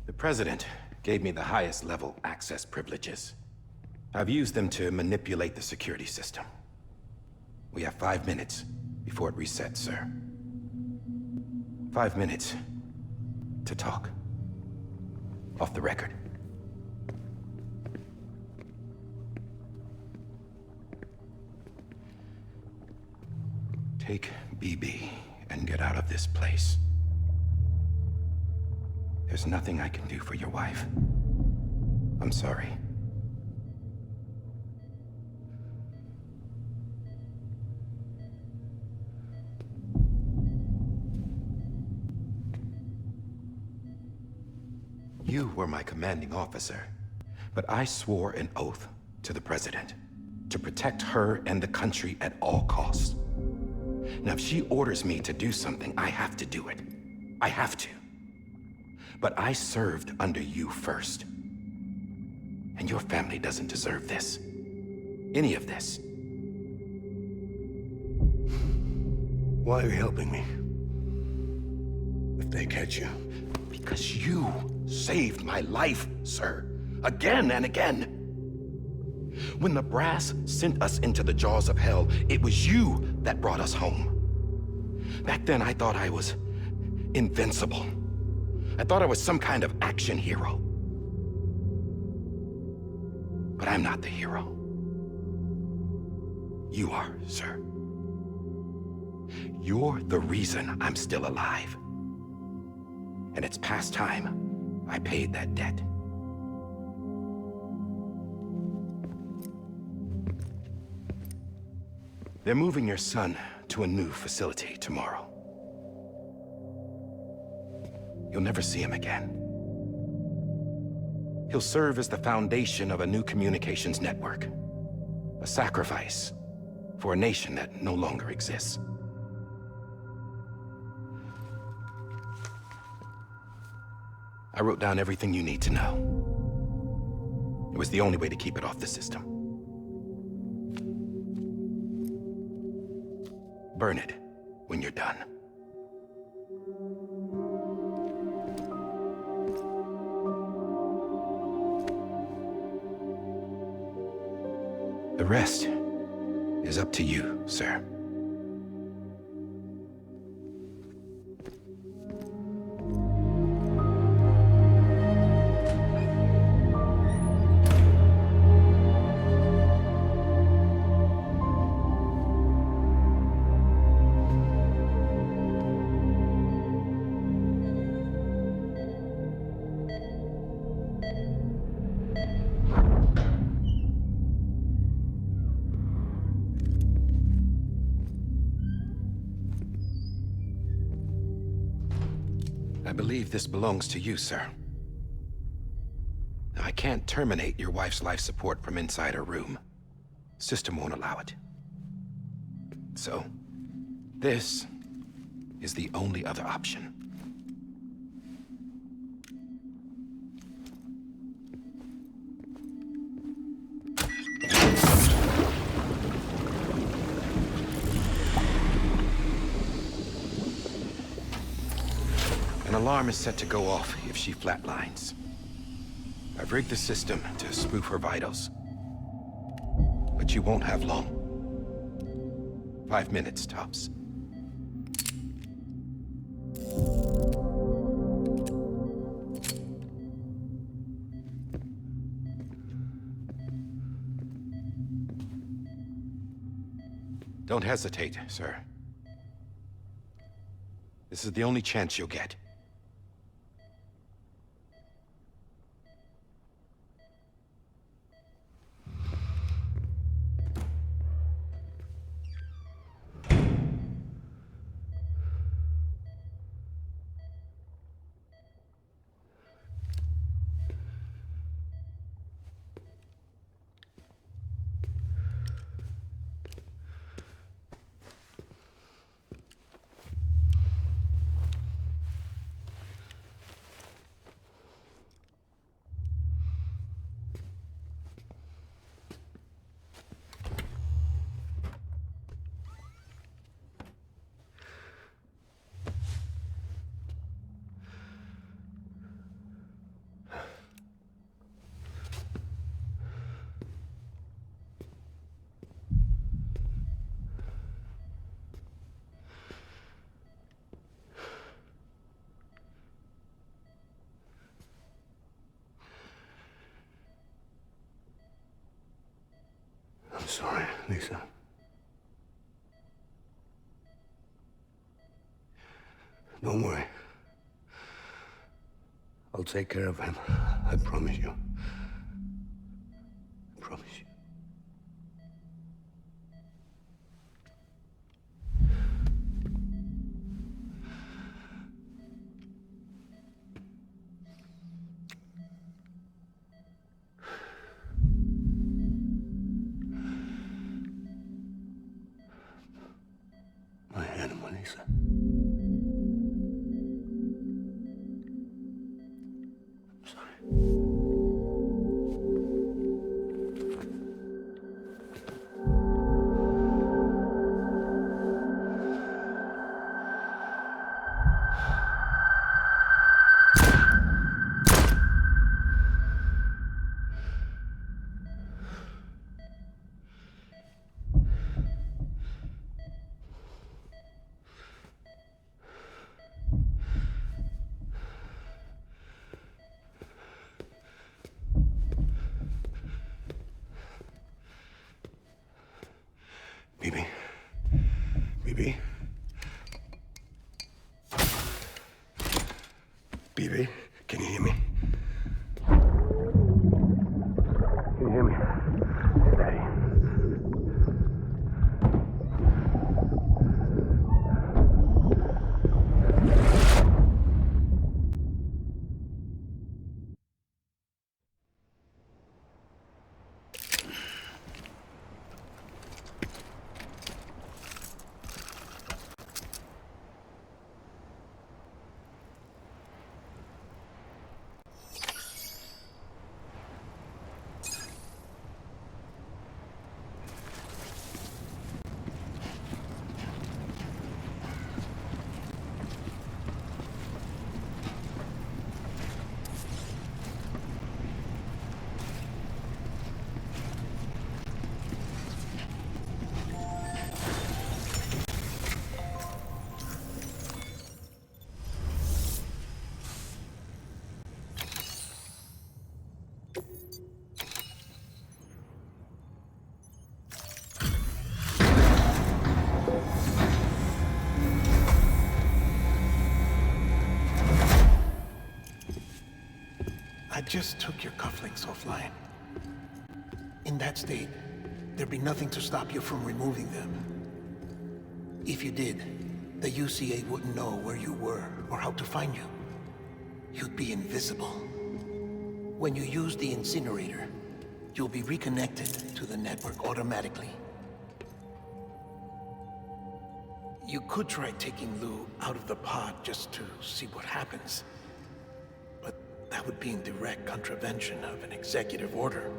The President gave me the highest level access privileges. I've used them to manipulate the security system. We have 5 minutes before it resets, sir. 5 minutes to talk. Off the record. Take BB and get out of this place. There's nothing I can do for your wife. I'm sorry. You were my commanding officer, but I swore an oath to the President to protect her and the country at all costs. Now, if she orders me to do something, I have to do it. I have to. But I served under you first. And your family doesn't deserve this. Any of this. Why are you helping me? If they catch you. Because you saved my life, sir. Again and again. When the brass sent us into the jaws of hell, it was you that brought us home. Back then, I thought I was invincible. I thought I was some kind of action hero. But I'm not the hero. You are, sir. You're the reason I'm still alive. And it's past time I paid that debt. They're moving your son to a new facility tomorrow. You'll never see him again. He'll serve as the foundation of a new communications network. A sacrifice for a nation that no longer exists. I wrote down everything you need to know. It was the only way to keep it off the system. Burn it when you're done. The rest is up to you, sir. I believe this belongs to you, sir. I can't terminate your wife's life support from inside her room. System won't allow it. So, this is the only other option. An alarm is set to go off if she flatlines. I've rigged the system to spoof her vitals. But you won't have long. 5 minutes, tops. Don't hesitate, sir. This is the only chance you'll get. I'm sorry, Lisa. Don't worry. I'll take care of him. I promise you. I promise you. My animal, Lisa. I'm sorry. Bibi. Bibi. Bibi, can you hear me? Can you hear me? Steady. I just took your cufflinks offline. In that state, there'd be nothing to stop you from removing them. If you did, the UCA wouldn't know where you were or how to find you. you'd be invisible. When you use the incinerator, you'll be reconnected to the network automatically. You could try taking Lou out of the pod just to see what happens. But that would be in direct contravention of an executive order.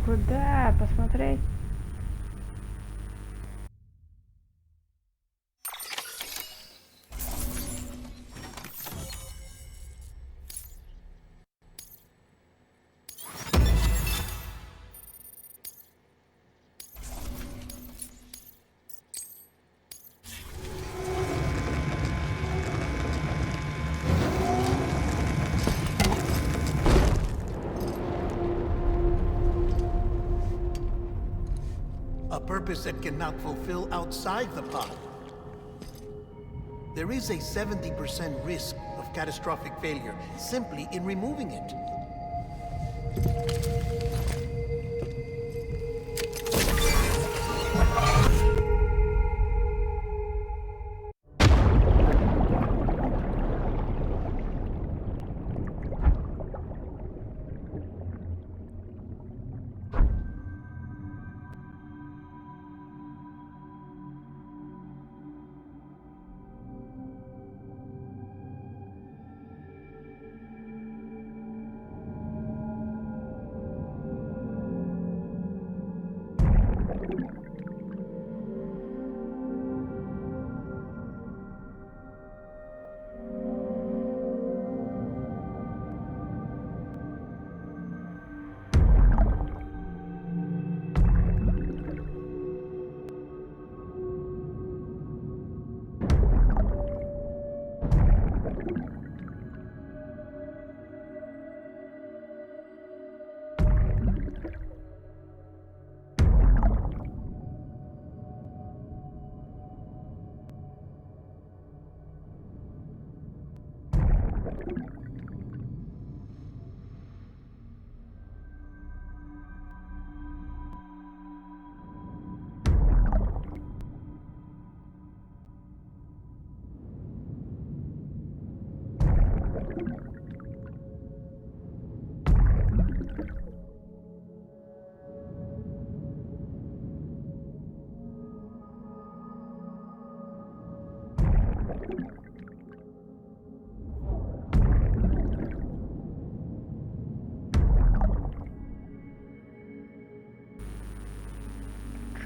Куда посмотреть? A purpose that cannot fulfill outside the pod. There is a 70% risk of catastrophic failure simply in removing it.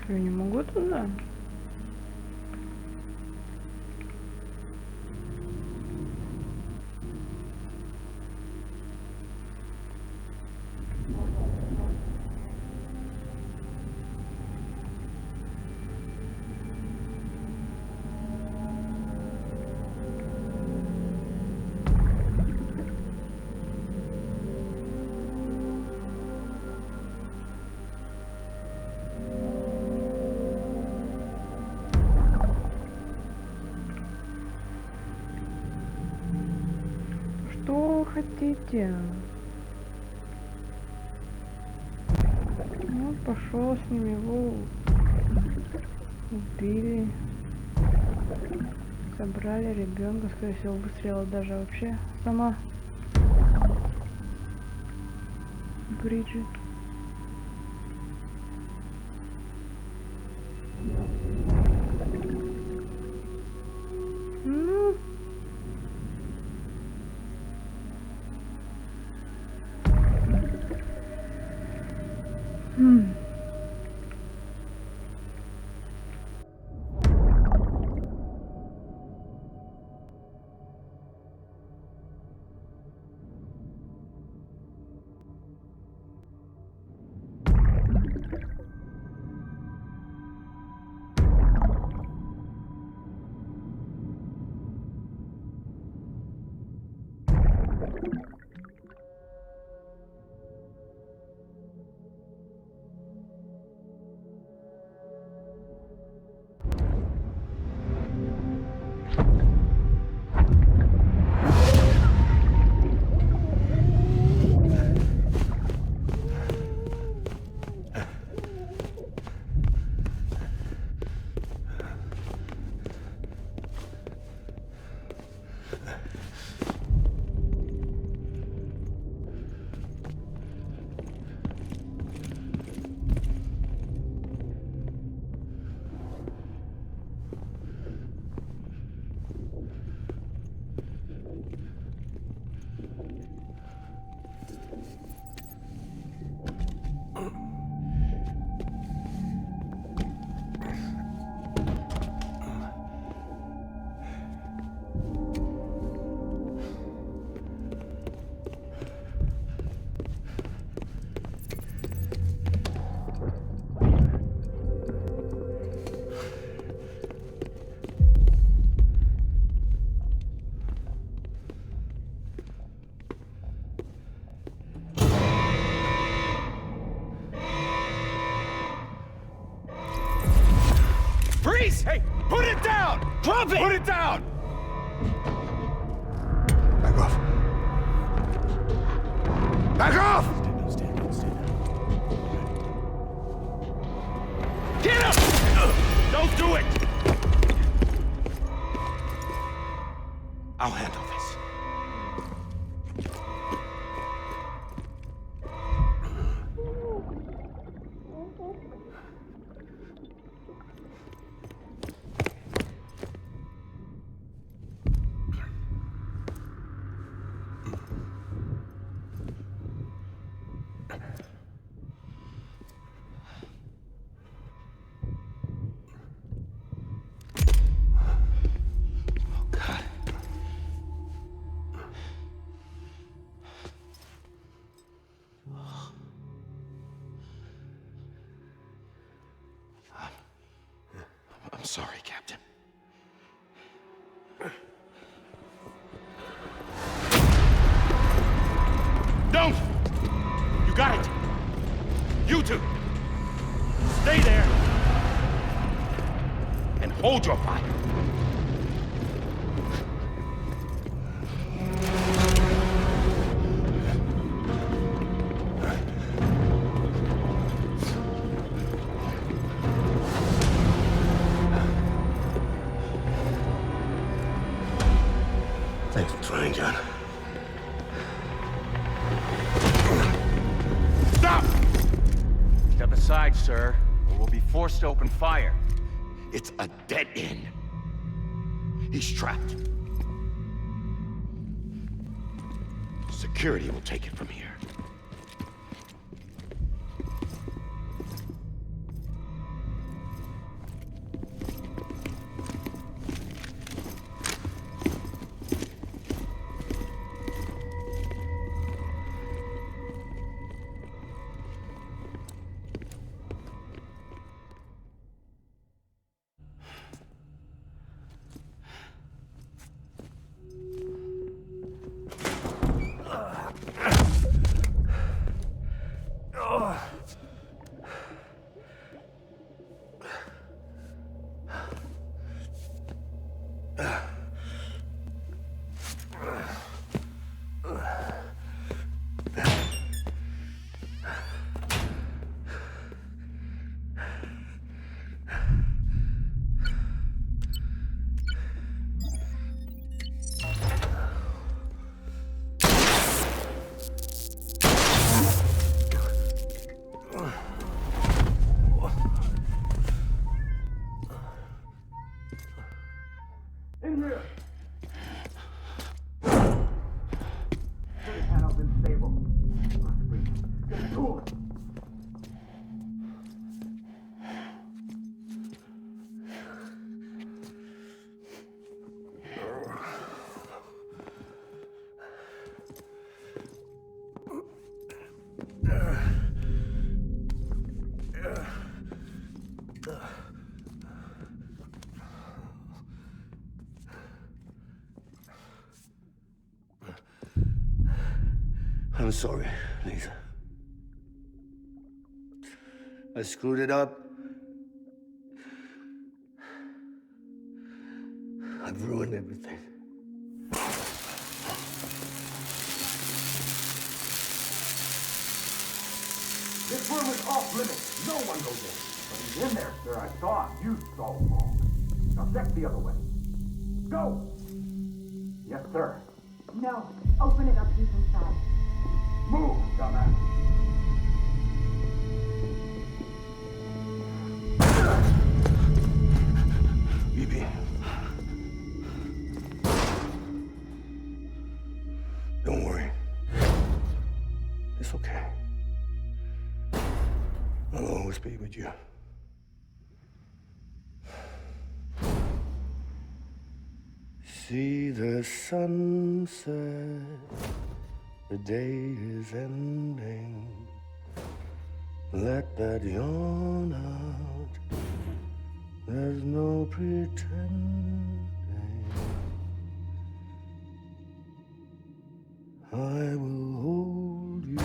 Я не могу туда. Что хотите? Ну, пошел с ними, его убили, забрали ребенка, скорее всего, выстрелила даже вообще сама Бриджит. Ну, Put it down! Drop it! Put it down! Back off. Back off! Get up! Don't do it! I'll handle this. I'm sorry, Captain. Don't! You got it! You two! Stay there! And hold your fire! Thanks for trying, John. Stop! Step aside, sir, or we'll be forced to open fire. It's a dead end. He's trapped. Security will take it from here. I'm sorry, Lisa. I screwed it up. I've ruined everything. This room is off limits. No one goes in. But he's in there, sir. I saw him. You saw him wrong. Now check the other way. Go! Yes, sir. No. Open it up. He's inside. Move, dumbass. Bibi. Don't worry. It's okay. I'll always be with you. See the sunset. The day is ending. Let that yawn out. There's no pretending. I will hold you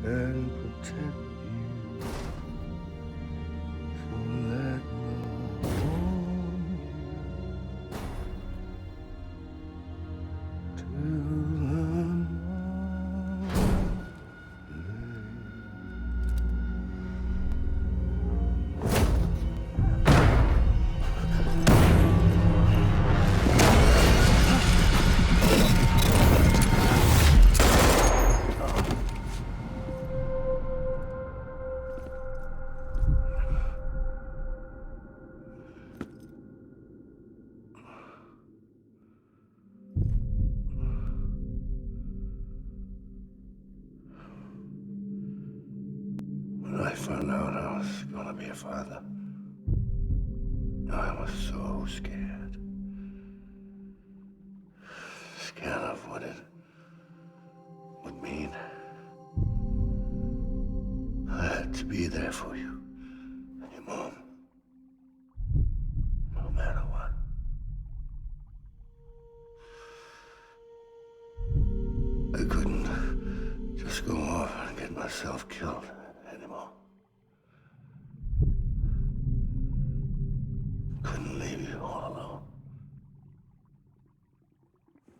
and protect you. So let love want to be a father. I was so scared. Scared of what it would mean. I had to be there for you and your mom. No matter what. I couldn't just go off and get myself killed anymore. Couldn't leave you all alone.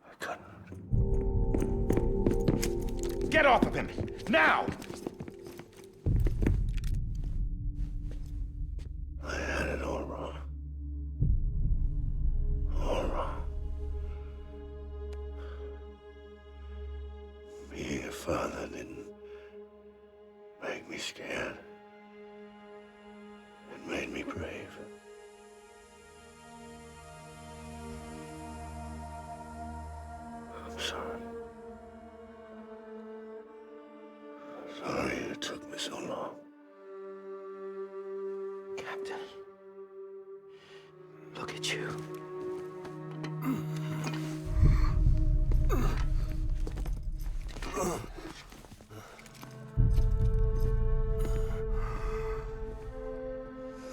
I couldn't. Get off of him! Now! I had it all wrong. All wrong. Being a father didn't make me scared. It made me brave. I'm sorry. Sorry it took me so long. Captain, look at you.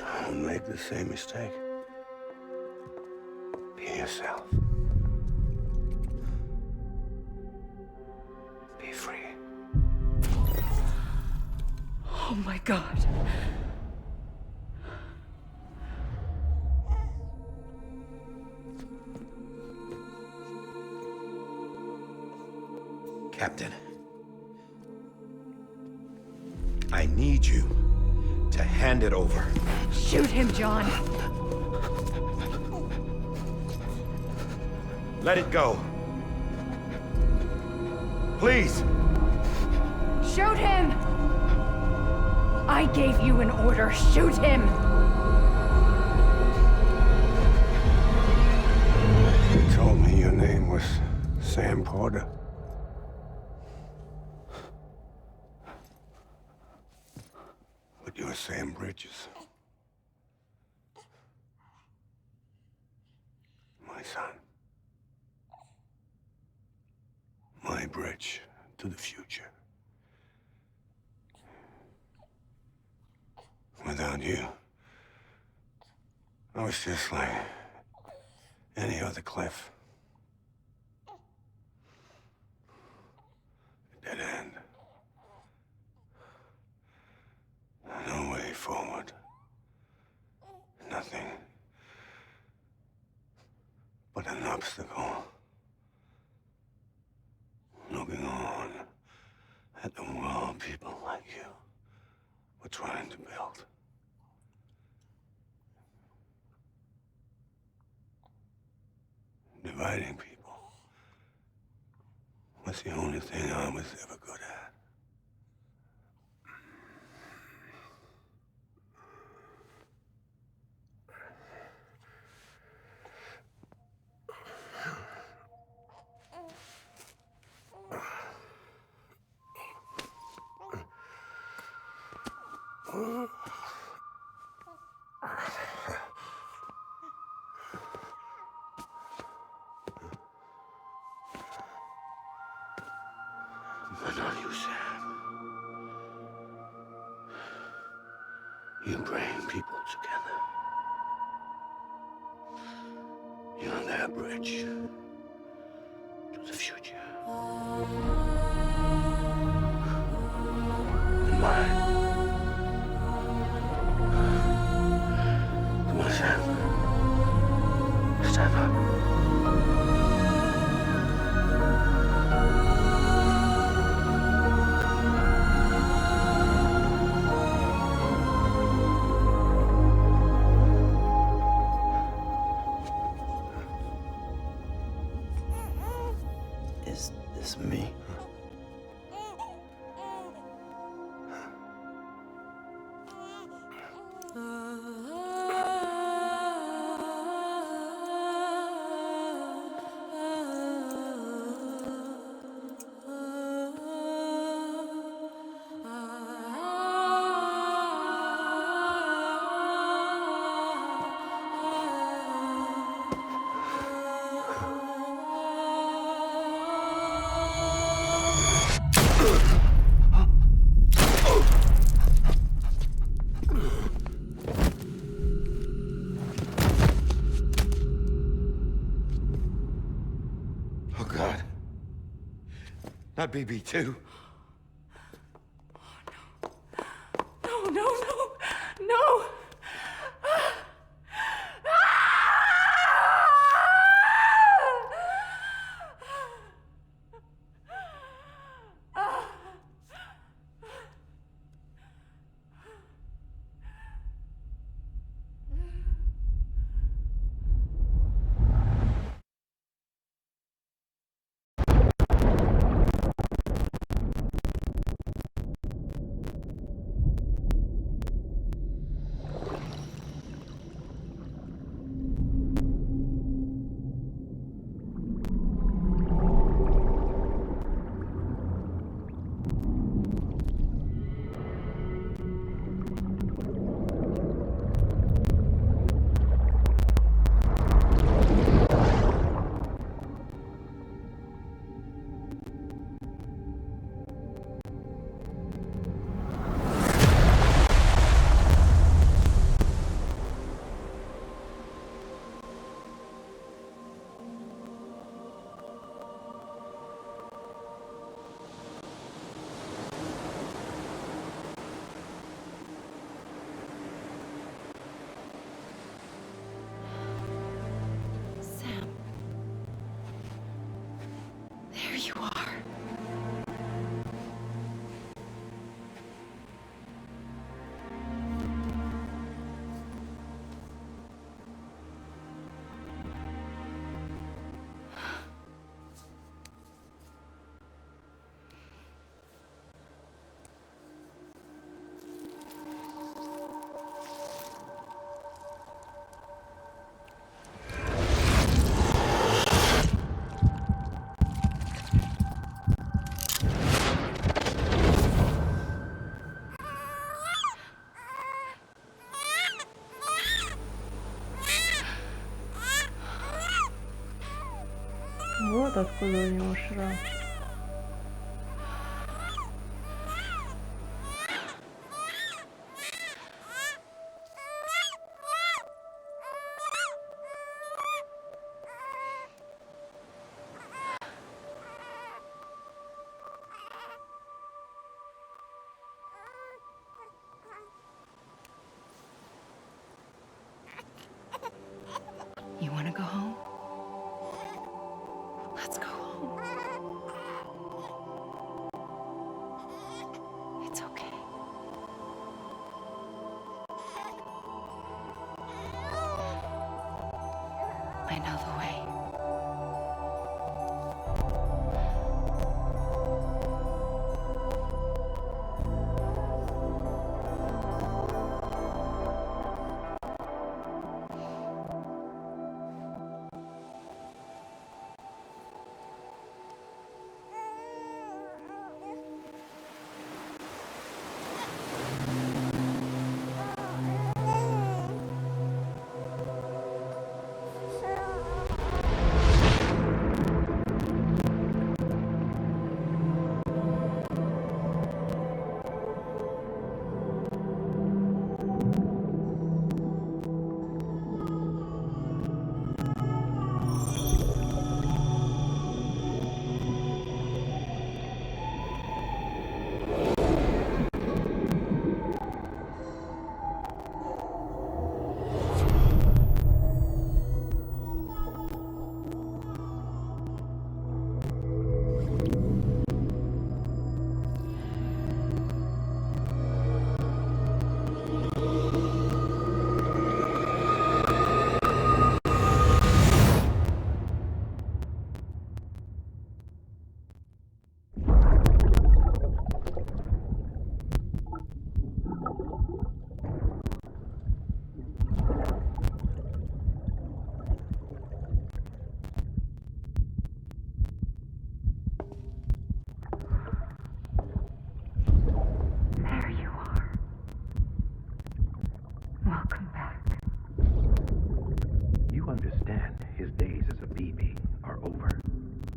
Don't make the same mistake. Be yourself. Be free. Oh my God. Captain, I need you to hand it over. Shoot him, John. Let it go. Please. Shoot him! I gave you an order. Shoot him! You told me your name was Sam Porter. But you're Sam Bridges. My son. My bridge to the future. Without you, I was just like any other Cliff. Dead end. No way forward. Nothing but an obstacle. Looking on at the world people like you were trying to build. Dividing people was the only thing I was ever good at. But not you, Sam. You bring people together. You're their bridge to the future. And mine. Come on, Sam. Stand up. Is this me? Not BB2. No, no, no, no! There you are. Вот откуда у него шрам. You want to go home? Let's go home. It's okay. I know the way.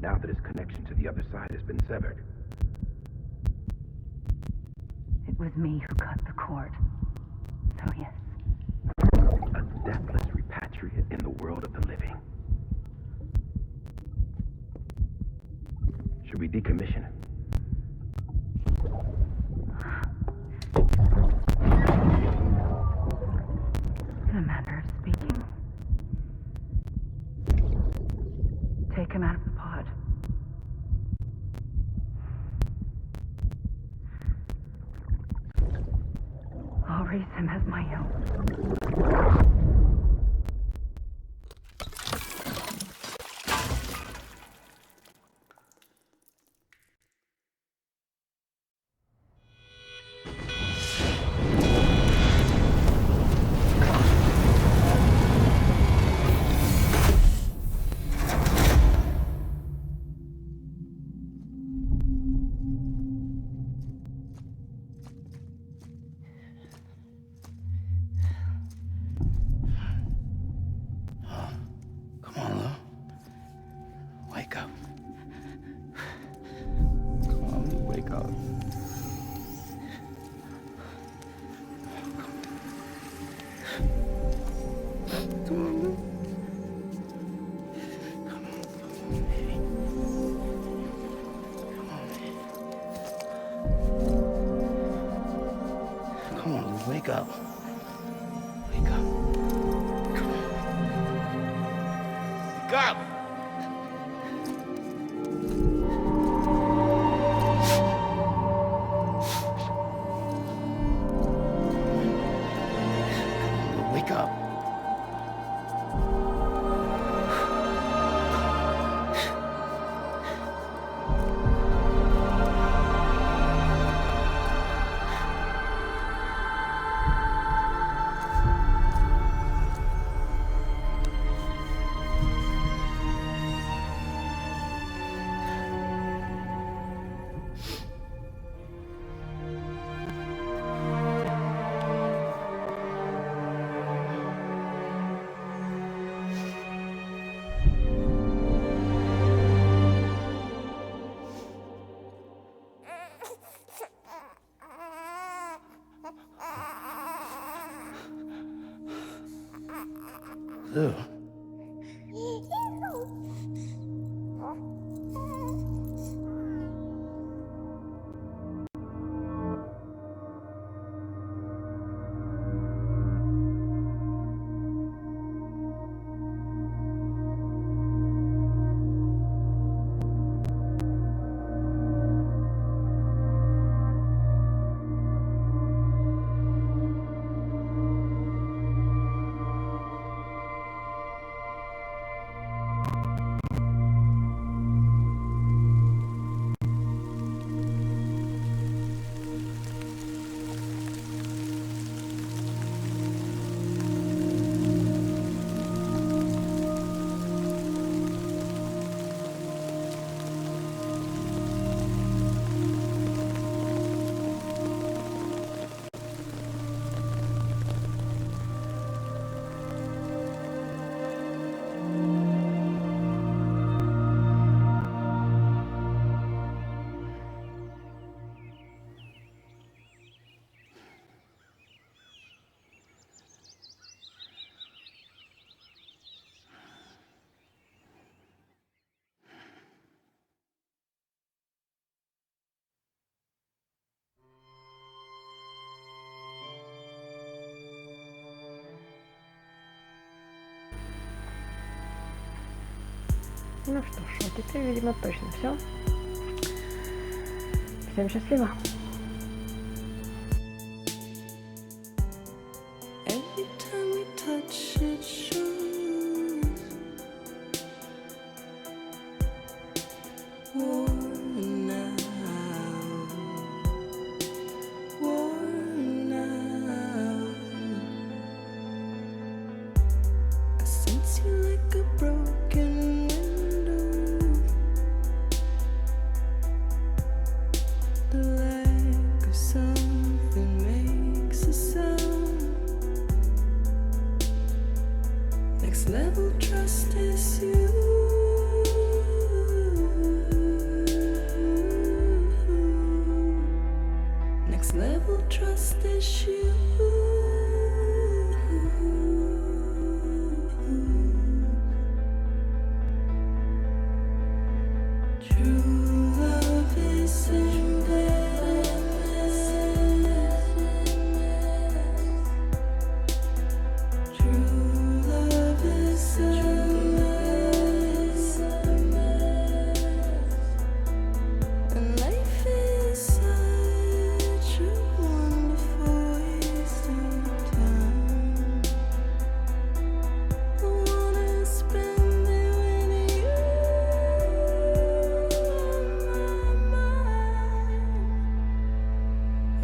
now that his connection to the other side has been severed. It was me who cut the cord. So yes. A deathless repatriate in the world of the living. Should we decommission him? In a manner of speaking. Take him out of the pod. I'll raise him as my own. Come on, Lou. Wake up. Come on, Lou, wake up. Come on, Lou. Come on, baby. Come on, baby. Come on, Lou, wake up. Wake up. Come on. Wake up! Wake up. Lou. Ну что ж, вот теперь, видимо, точно все. Всем счастливо! Every time we touch it shows worn out, worn out. I sense you like a broken window. The lack of something makes a sound. Next level trust is you. Next level trust is you. True love is embedded.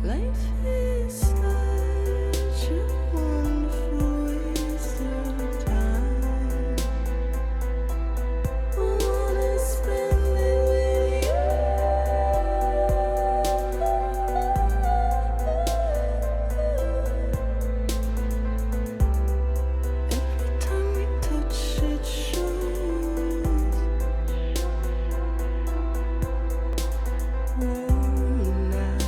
Life is such a wonderful waste of time. I wanna spend it with you. Every time we touch it shows. Worn out.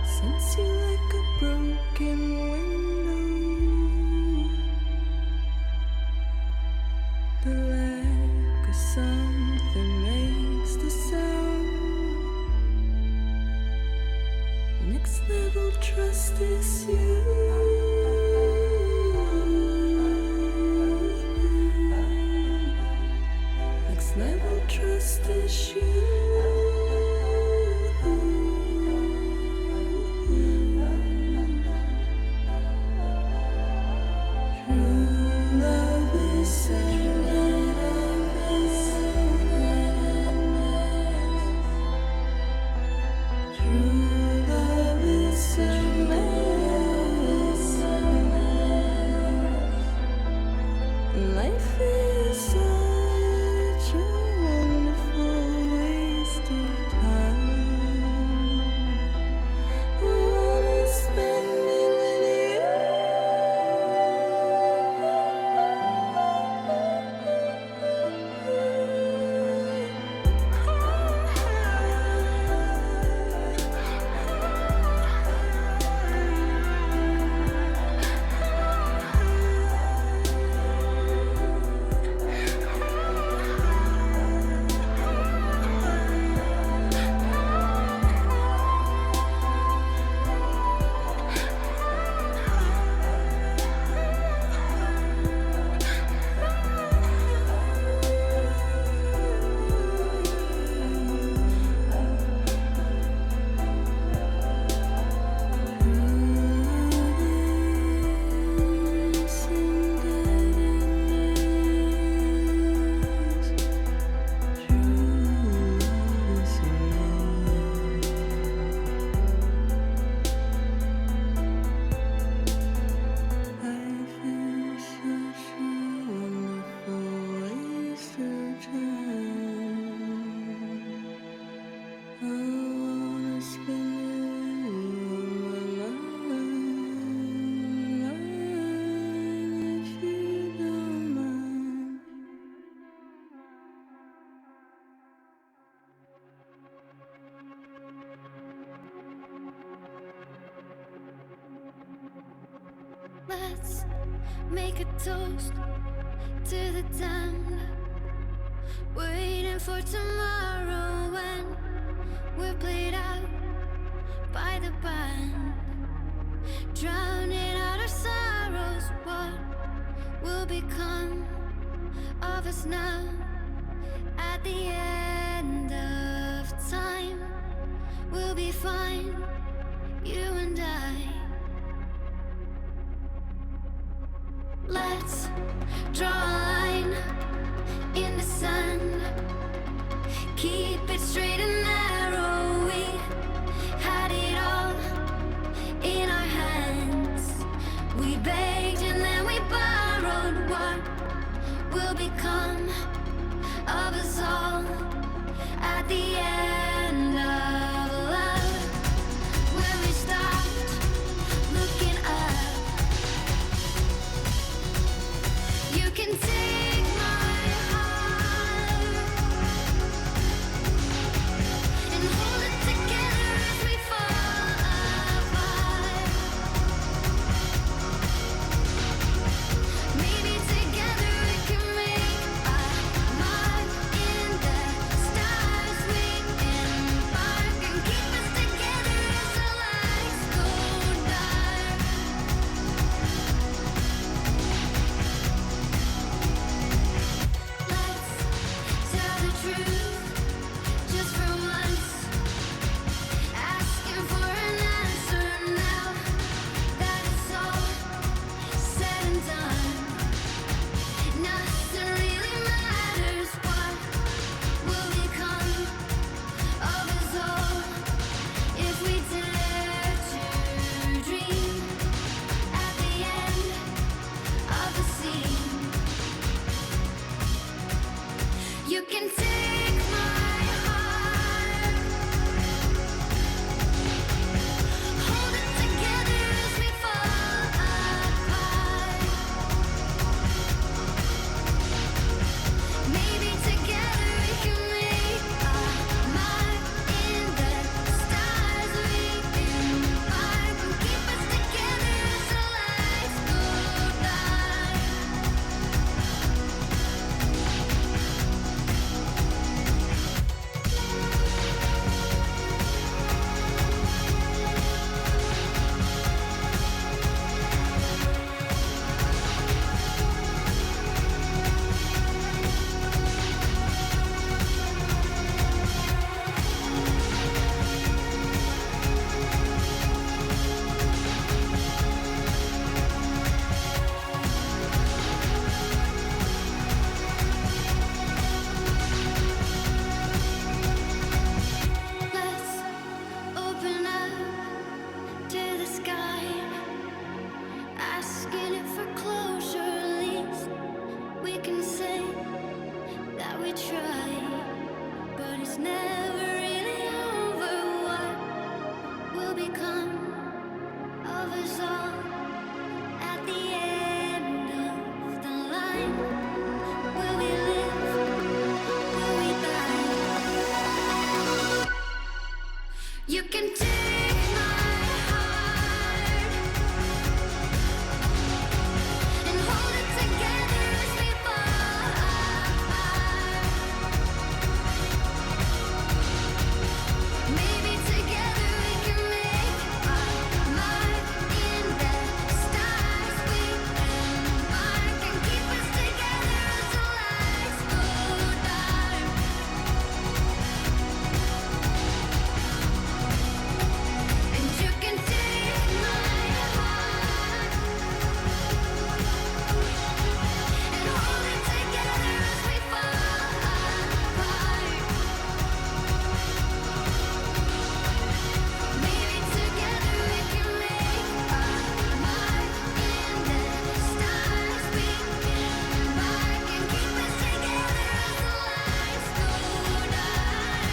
Sense you like a broken window. The lack of something makes the sound. Next level trust is you. Next level trust is you. True love is True love is a mess. Life is such a wonderful waste of time. I wanna spend it with Let's make a toast to the damned, waiting for tomorrow when we're played out by the band, drowning out our sorrows. What will become of us now at the end of time? We'll be fine, you and I. Let's draw a line in the sand. Keep it straight and narrow. We had it all in our hands. We begged and then we borrowed. What will become of us all at the end of love? When we stopped looking up. You can take my heart and hold it together as we fall apart. Maybe together we can make a mark in the stars. We embark and keep us together as the lights go dark. find? Will we live? Will we die? You can take my heart and hold it together as we fall apart. Maybe together we can make our mark in the stars. We embark and keep us together as the lights go dark. And you can take my heart and hold it together as we fall apart. Maybe together we can make our mark in the stars. We embark and keep us together as the lights go dark.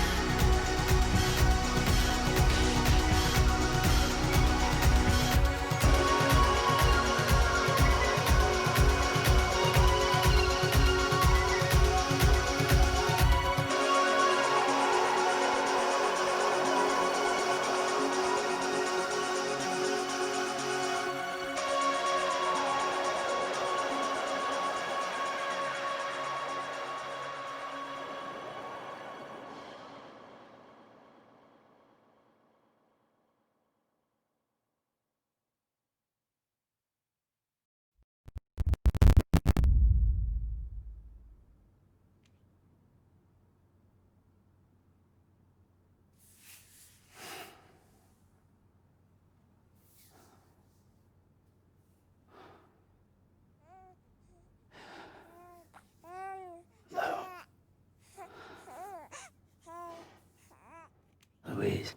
Louise.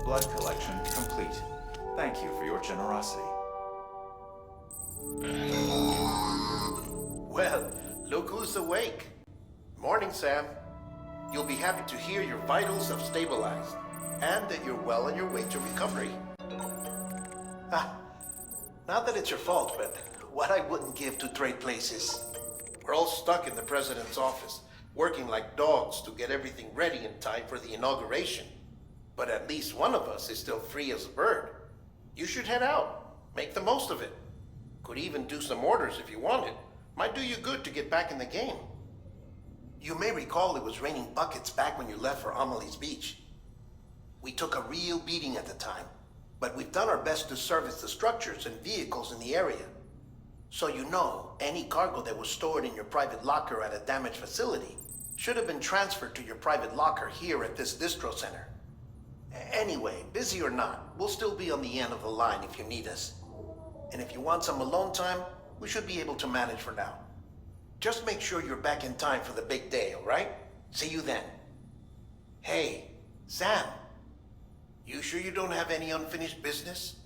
Blood collection complete. Thank you for your generosity. Well, look who's awake. Morning, Sam. You'll be happy to hear your vitals have stabilized, and that you're well on your way to recovery. Not that it's your fault, but what I wouldn't give to trade places. We're all stuck in the president's office, working like dogs to get everything ready in time for the inauguration. But at least one of us is still free as a bird. You should head out. Make the most of it. Could even do some orders if you wanted. Might do you good to get back in the game. You may recall it was raining buckets back when you left for Amelie's Beach. We took a real beating at the time, but we've done our best to service the structures and vehicles in the area. So you know, any cargo that was stored in your private locker at a damaged facility should have been transferred to your private locker here at this distro center. Anyway, busy or not, we'll still be on the end of the line if you need us. And if you want some alone time, we should be able to manage for now. Just make sure you're back in time for the big day, all right? See you then. Hey, Sam, you sure you don't have any unfinished business?